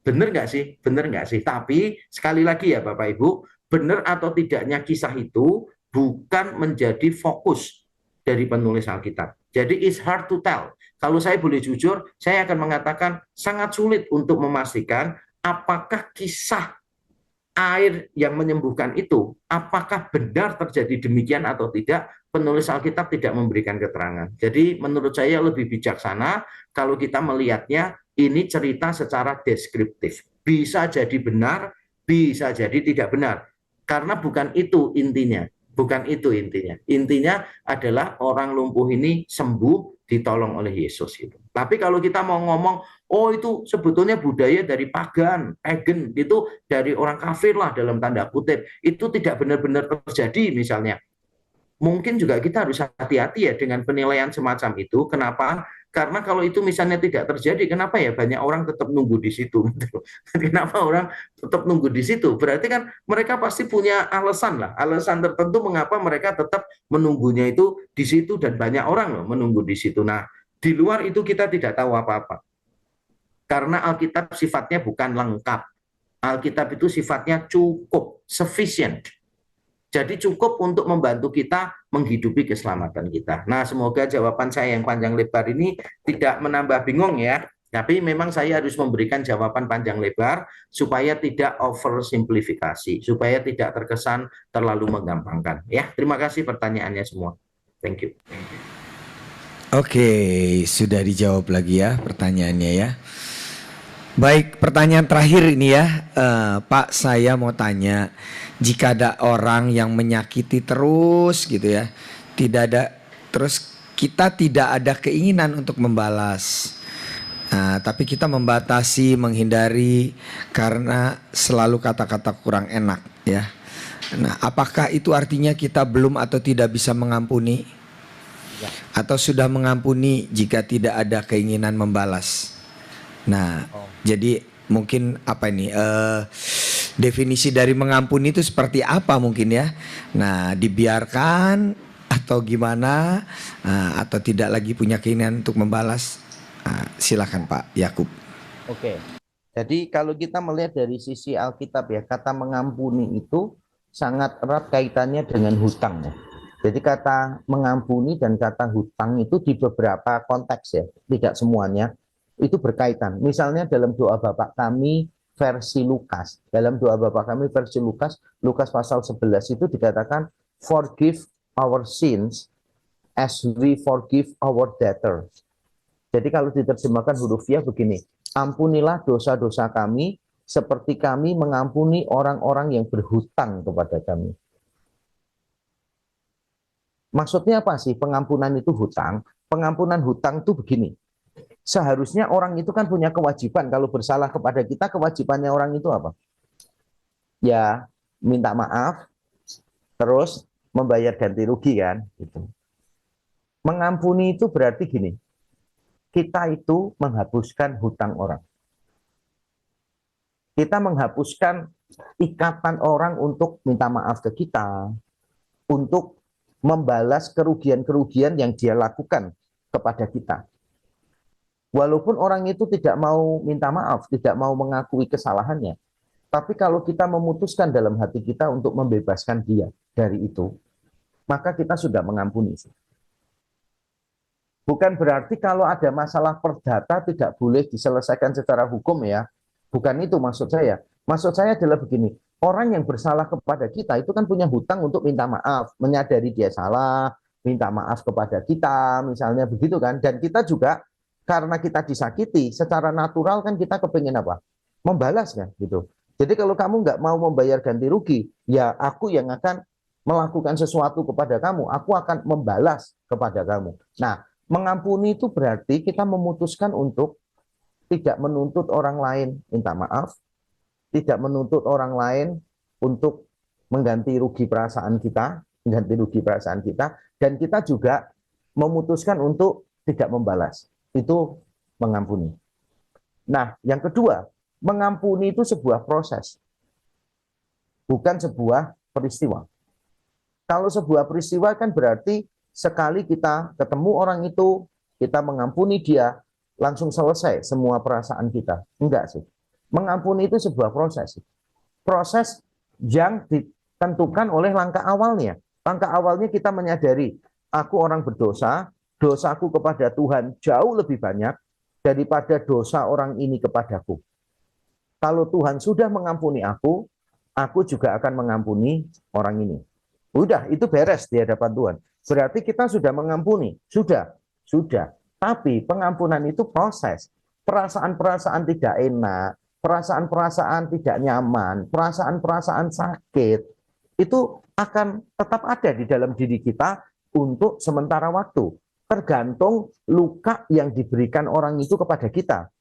benar nggak sih? Benar nggak sih? Tapi sekali lagi ya Bapak Ibu, benar atau tidaknya kisah itu bukan menjadi fokus dari penulis Alkitab. Jadi it's hard to tell. Kalau saya boleh jujur, saya akan mengatakan sangat sulit untuk memastikan apakah kisah air yang menyembuhkan itu, apakah benar terjadi demikian atau tidak, penulis Alkitab tidak memberikan keterangan. Jadi menurut saya lebih bijaksana kalau kita melihatnya ini cerita secara deskriptif. Bisa jadi benar, bisa jadi tidak benar. Karena bukan itu intinya. Bukan itu intinya. Intinya adalah orang lumpuh ini sembuh ditolong oleh Yesus itu. Tapi kalau kita mau ngomong, oh itu sebetulnya budaya dari pagan itu dari orang kafir lah dalam tanda kutip, itu tidak benar-benar terjadi misalnya. Mungkin juga kita harus hati-hati ya dengan penilaian semacam itu. Kenapa? Karena kalau itu misalnya tidak terjadi, kenapa ya banyak orang tetap nunggu di situ? Gitu. Kenapa orang tetap nunggu di situ? Berarti kan mereka pasti punya alasan lah, alasan tertentu mengapa mereka tetap menunggunya itu di situ dan banyak orang loh menunggu di situ. Nah, di luar itu kita tidak tahu apa-apa. Karena Alkitab sifatnya bukan lengkap. Alkitab itu sifatnya cukup, sufficient. Jadi cukup untuk membantu kita menghidupi keselamatan kita. Nah, semoga jawaban saya yang panjang lebar ini tidak menambah bingung ya. Tapi memang saya harus memberikan jawaban panjang lebar supaya tidak oversimplifikasi, supaya tidak terkesan terlalu menggampangkan. Ya, terima kasih pertanyaannya semua. Thank you. Oke, sudah dijawab lagi ya pertanyaannya ya. Baik, pertanyaan terakhir ini ya, Pak, saya mau tanya, jika ada orang yang menyakiti terus gitu ya, tidak ada, terus kita tidak ada keinginan untuk membalas, tapi kita membatasi, menghindari karena selalu kata-kata kurang enak ya. Nah, apakah itu artinya kita belum atau tidak bisa mengampuni? Atau sudah mengampuni jika tidak ada keinginan membalas? Nah, jadi mungkin apa ini definisi dari mengampuni itu seperti apa mungkin ya? Nah, dibiarkan atau gimana? Atau tidak lagi punya keinginan untuk membalas? Silakan Pak Yakub. Oke. Jadi kalau kita melihat dari sisi Alkitab ya, kata mengampuni itu sangat erat kaitannya dengan hutang ya. Jadi kata mengampuni dan kata hutang itu di beberapa konteks ya, tidak semuanya. Itu berkaitan. Misalnya dalam doa Bapa kami versi Lukas. Dalam doa Bapa kami versi Lukas, Lukas pasal 11 itu dikatakan forgive our sins as we forgive our debtors. Jadi kalau diterjemahkan hurufiah begini, ampunilah dosa-dosa kami seperti kami mengampuni orang-orang yang berhutang kepada kami. Maksudnya apa sih pengampunan itu hutang? Pengampunan hutang itu begini. Seharusnya orang itu kan punya kewajiban, kalau bersalah kepada kita, kewajibannya orang itu apa? Ya, minta maaf, terus membayar ganti rugi kan? Gitu. Mengampuni itu berarti gini, kita itu menghapuskan hutang orang. Kita menghapuskan ikatan orang untuk minta maaf ke kita, untuk membalas kerugian-kerugian yang dia lakukan kepada kita. Walaupun orang itu tidak mau minta maaf, tidak mau mengakui kesalahannya, tapi kalau kita memutuskan dalam hati kita untuk membebaskan dia dari itu, maka kita sudah mengampuni. Bukan berarti kalau ada masalah perdata tidak boleh diselesaikan secara hukum ya. Bukan itu maksud saya. Maksud saya adalah begini, orang yang bersalah kepada kita itu kan punya hutang untuk minta maaf, menyadari dia salah, minta maaf kepada kita, misalnya begitu kan. Dan kita juga karena kita disakiti, secara natural kan kita kepingin apa? Membalas kan gitu. Jadi kalau kamu nggak mau membayar ganti rugi, ya aku yang akan melakukan sesuatu kepada kamu, aku akan membalas kepada kamu. Nah, mengampuni itu berarti kita memutuskan untuk tidak menuntut orang lain minta maaf, tidak menuntut orang lain untuk mengganti rugi perasaan kita, dan kita juga memutuskan untuk tidak membalas. Itu mengampuni. Nah, yang kedua, mengampuni itu sebuah proses, bukan sebuah peristiwa. Kalau sebuah peristiwa kan berarti sekali kita ketemu orang itu, kita mengampuni dia, langsung selesai semua perasaan kita. Enggak sih. Mengampuni itu sebuah proses. Proses yang ditentukan oleh langkah awalnya. Langkah awalnya kita menyadari, aku orang berdosa, dosaku kepada Tuhan jauh lebih banyak daripada dosa orang ini kepadaku. Kalau Tuhan sudah mengampuni aku juga akan mengampuni orang ini. Udah, itu beres di hadapan Tuhan. Berarti kita sudah mengampuni. Sudah. Tapi pengampunan itu proses. Perasaan-perasaan tidak enak, perasaan-perasaan tidak nyaman, perasaan-perasaan sakit, itu akan tetap ada di dalam diri kita untuk sementara waktu. Tergantung luka yang diberikan orang itu kepada kita.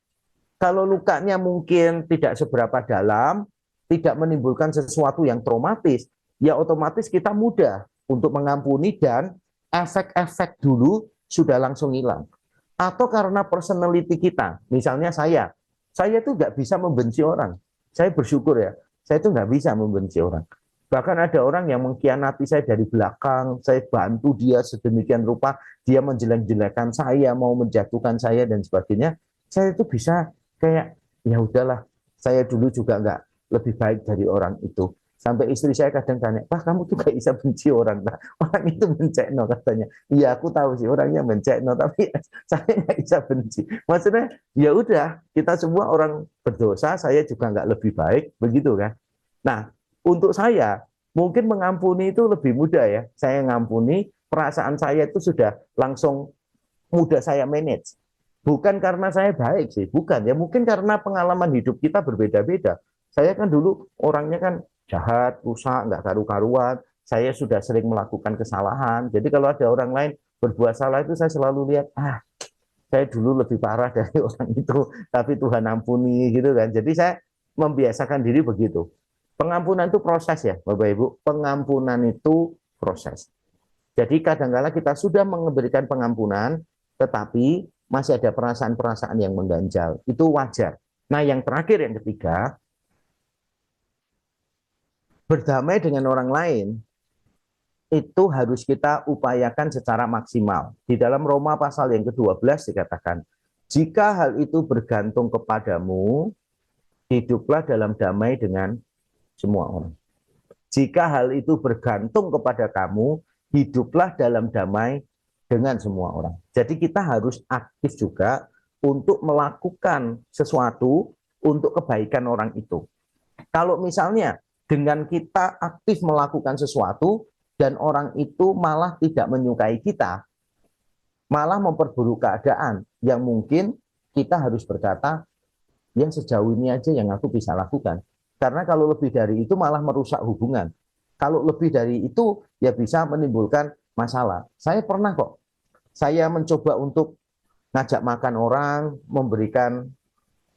Kalau lukanya mungkin tidak seberapa dalam, tidak menimbulkan sesuatu yang traumatis, ya otomatis kita mudah untuk mengampuni dan efek-efek dulu sudah langsung hilang. atau karena personality kita. Misalnya saya tuh nggak bisa membenci orang. Saya bersyukur ya, saya tuh nggak bisa membenci orang. Bahkan ada orang yang mengkhianati saya dari belakang, saya bantu dia sedemikian rupa, dia menjelek-jelekan saya, mau menjatuhkan saya dan sebagainya. Saya itu bisa kayak, ya udahlah, saya dulu juga nggak lebih baik dari orang itu. Sampai istri saya kadang tanya, Pak kamu tuh gak bisa benci orang, nah, orang itu mencekno katanya. Iya aku tahu sih orangnya mencekno, tapi saya nggak bisa benci. Maksudnya ya udah, kita semua orang berdosa, saya juga nggak lebih baik, begitu kan? Nah, untuk saya mungkin mengampuni itu lebih mudah ya. Saya ngampuni, perasaan saya itu sudah langsung mudah saya manage. Bukan karena saya baik sih, bukan ya. Mungkin karena pengalaman hidup kita berbeda-beda. Saya kan dulu orangnya kan jahat, rusak, nggak karu-karuan. Saya sudah sering melakukan kesalahan. Jadi kalau ada orang lain berbuat salah itu saya selalu lihat, saya dulu lebih parah dari orang itu, tapi Tuhan ampuni gitu kan. Jadi saya membiasakan diri begitu. Pengampunan itu proses ya, Bapak Ibu. Pengampunan itu proses. Jadi kadang-kala kita sudah memberikan pengampunan, tetapi masih ada perasaan-perasaan yang mengganjal. Itu wajar. Nah, yang terakhir, yang ketiga, berdamai dengan orang lain itu harus kita upayakan secara maksimal. Di dalam Roma pasal yang ke-12 dikatakan, jika hal itu bergantung kepadamu, hiduplah dalam damai dengan semua orang. Jika hal itu bergantung kepada kamu, hiduplah dalam damai dengan semua orang. Jadi kita harus aktif juga untuk melakukan sesuatu untuk kebaikan orang itu. Kalau misalnya dengan kita aktif melakukan sesuatu dan orang itu malah tidak menyukai kita, malah memperburuk keadaan, yang mungkin kita harus berkata, ya sejauh ini aja yang aku bisa lakukan. Karena kalau lebih dari itu malah merusak hubungan. Kalau lebih dari itu ya bisa menimbulkan masalah. Saya pernah kok, saya mencoba untuk ngajak makan orang, memberikan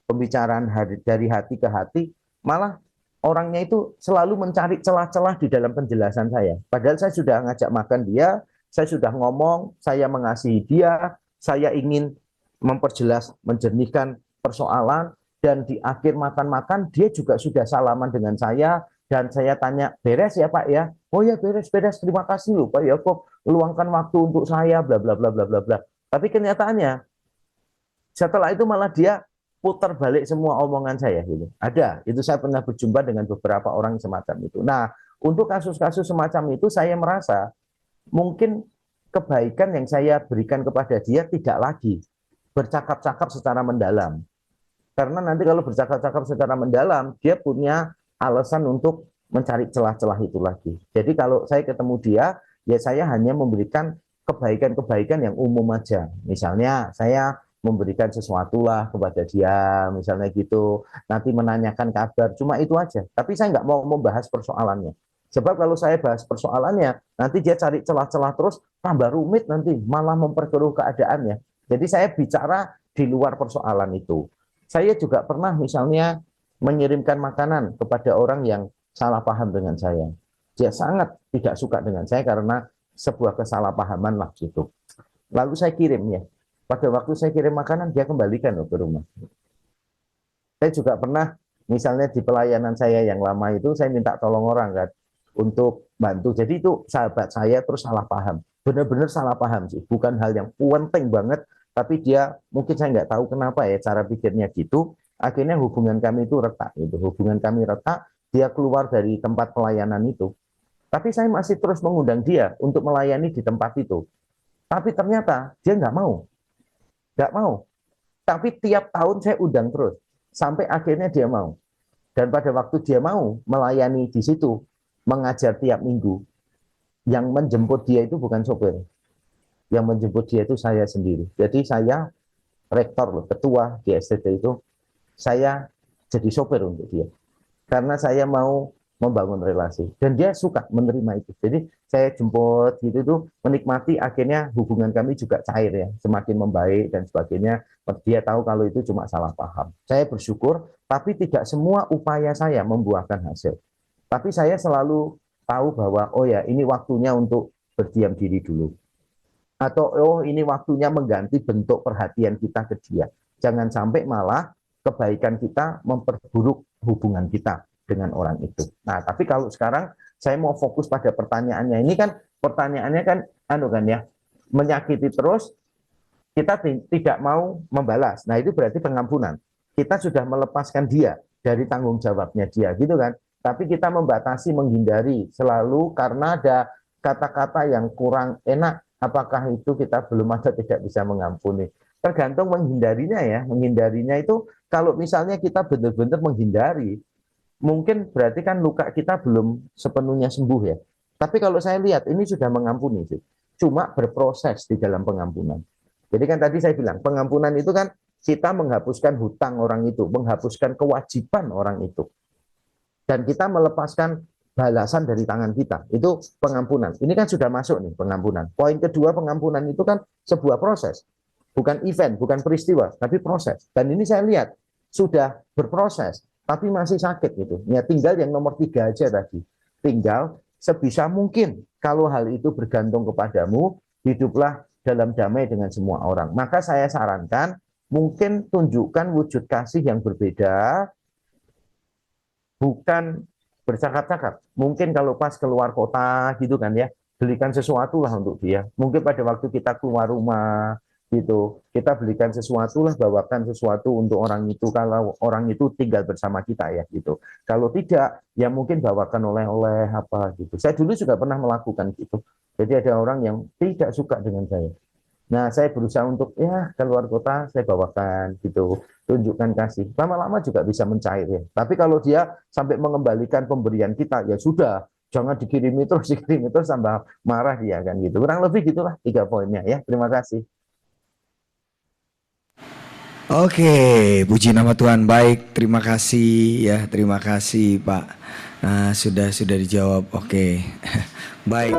pembicaraan dari hati ke hati, malah orangnya itu selalu mencari celah-celah di dalam penjelasan saya. Padahal saya sudah ngajak makan dia, saya sudah ngomong, saya mengasihi dia, saya ingin memperjelas, menjernihkan persoalan, dan di akhir makan-makan dia juga sudah salaman dengan saya, dan saya tanya, beres ya Pak ya? Oh ya beres-beres, terima kasih loh Pak Yakob, luangkan waktu untuk saya, bla bla bla bla bla bla. Tapi kenyataannya setelah itu malah dia putar balik semua omongan saya gitu. Ada, itu saya pernah berjumpa dengan beberapa orang semacam itu. Nah, untuk kasus-kasus semacam itu saya merasa mungkin kebaikan yang saya berikan kepada dia tidak lagi bercakap-cakap secara mendalam. Karena nanti kalau bercakap-cakap secara mendalam, dia punya alasan untuk mencari celah-celah itu lagi. Jadi kalau saya ketemu dia, ya saya hanya memberikan kebaikan-kebaikan yang umum aja. Misalnya saya memberikan sesuatu lah kepada dia, misalnya gitu. Nanti menanyakan kabar, cuma itu aja. Tapi saya nggak mau membahas persoalannya. Sebab kalau saya bahas persoalannya, nanti dia cari celah-celah terus, tambah rumit nanti, malah memperkeruh keadaannya. Jadi saya bicara di luar persoalan itu. Saya juga pernah misalnya mengirimkan makanan kepada orang yang salah paham dengan saya. Dia sangat tidak suka dengan saya karena sebuah kesalahpahaman lah gitu. Lalu saya kirim ya. Pada waktu saya kirim makanan, dia kembalikan loh ke rumah. Saya juga pernah, misalnya di pelayanan saya yang lama itu, saya minta tolong orang kan, untuk bantu. Jadi itu sahabat saya terus salah paham. Benar-benar salah paham sih. Bukan hal yang penting banget, tapi dia, mungkin saya nggak tahu kenapa ya, cara pikirnya gitu. Akhirnya hubungan kami itu retak. Gitu. Hubungan kami retak, dia keluar dari tempat pelayanan itu. Tapi saya masih terus mengundang dia untuk melayani di tempat itu. Tapi ternyata dia nggak mau. Nggak mau. Tapi tiap tahun saya undang terus. Sampai akhirnya dia mau. Dan pada waktu dia mau melayani di situ, mengajar tiap minggu, yang menjemput dia itu bukan sopir. Yang menjemput dia itu saya sendiri. Jadi saya rektor loh, ketua di STT itu, saya jadi sopir untuk dia. Karena saya mau membangun relasi. Dan dia suka menerima itu. Jadi saya jemput gitu tuh, menikmati, akhirnya hubungan kami juga cair ya, semakin membaik dan sebagainya. Dia tahu kalau itu cuma salah paham. Saya bersyukur, tapi tidak semua upaya saya membuahkan hasil. Tapi saya selalu tahu bahwa, oh ya ini waktunya untuk berdiam diri dulu. Atau oh ini waktunya mengganti bentuk perhatian kita ke dia. Jangan sampai malah kebaikan kita memperburuk hubungan kita dengan orang itu. Nah, tapi kalau sekarang saya mau fokus pada pertanyaannya. Ini kan pertanyaannya kan menyakiti terus, kita tidak mau membalas. Nah, itu berarti pengampunan. Kita sudah melepaskan dia dari tanggung jawabnya dia, gitu kan. Tapi kita membatasi, menghindari selalu karena ada kata-kata yang kurang enak. Apakah itu kita belum ada tidak bisa mengampuni? Tergantung menghindarinya ya. Menghindarinya itu kalau misalnya kita benar-benar menghindari, mungkin berarti kan luka kita belum sepenuhnya sembuh ya. Tapi kalau saya lihat ini sudah mengampuni sih. Cuma berproses di dalam pengampunan. Jadi kan tadi saya bilang pengampunan itu kan kita menghapuskan hutang orang itu, menghapuskan kewajiban orang itu. Dan kita melepaskan balasan dari tangan kita. Itu pengampunan. Ini kan sudah masuk nih pengampunan. Poin kedua pengampunan itu kan sebuah proses. Bukan event, bukan peristiwa, tapi proses. Dan ini saya lihat sudah berproses, tapi masih sakit gitu. Ya tinggal yang nomor 3 aja tadi. Tinggal sebisa mungkin kalau hal itu bergantung kepadamu, hiduplah dalam damai dengan semua orang. Maka saya sarankan mungkin tunjukkan wujud kasih yang berbeda, bukan bercakap-cakap. Mungkin kalau pas keluar kota gitu kan ya, belikan sesuatu lah untuk dia. Mungkin pada waktu kita keluar rumah gitu, kita belikan sesuatu lah, bawakan sesuatu untuk orang itu kalau orang itu tinggal bersama kita ya gitu. Kalau tidak, ya mungkin bawakan oleh-oleh apa gitu. Saya dulu juga pernah melakukan gitu. Jadi ada orang yang tidak suka dengan saya. Nah, saya berusaha untuk ya keluar kota saya bawakan gitu, tunjukkan kasih. Lama-lama juga bisa mencair ya. Tapi kalau dia sampai mengembalikan pemberian kita, ya sudah, jangan dikirimi terus tambah marah dia kan gitu. Kurang lebih gitulah 3 poinnya ya. Terima kasih. Oke, puji nama Tuhan. Baik, terima kasih ya, terima kasih Pak. Nah, sudah dijawab. Oke. Baik.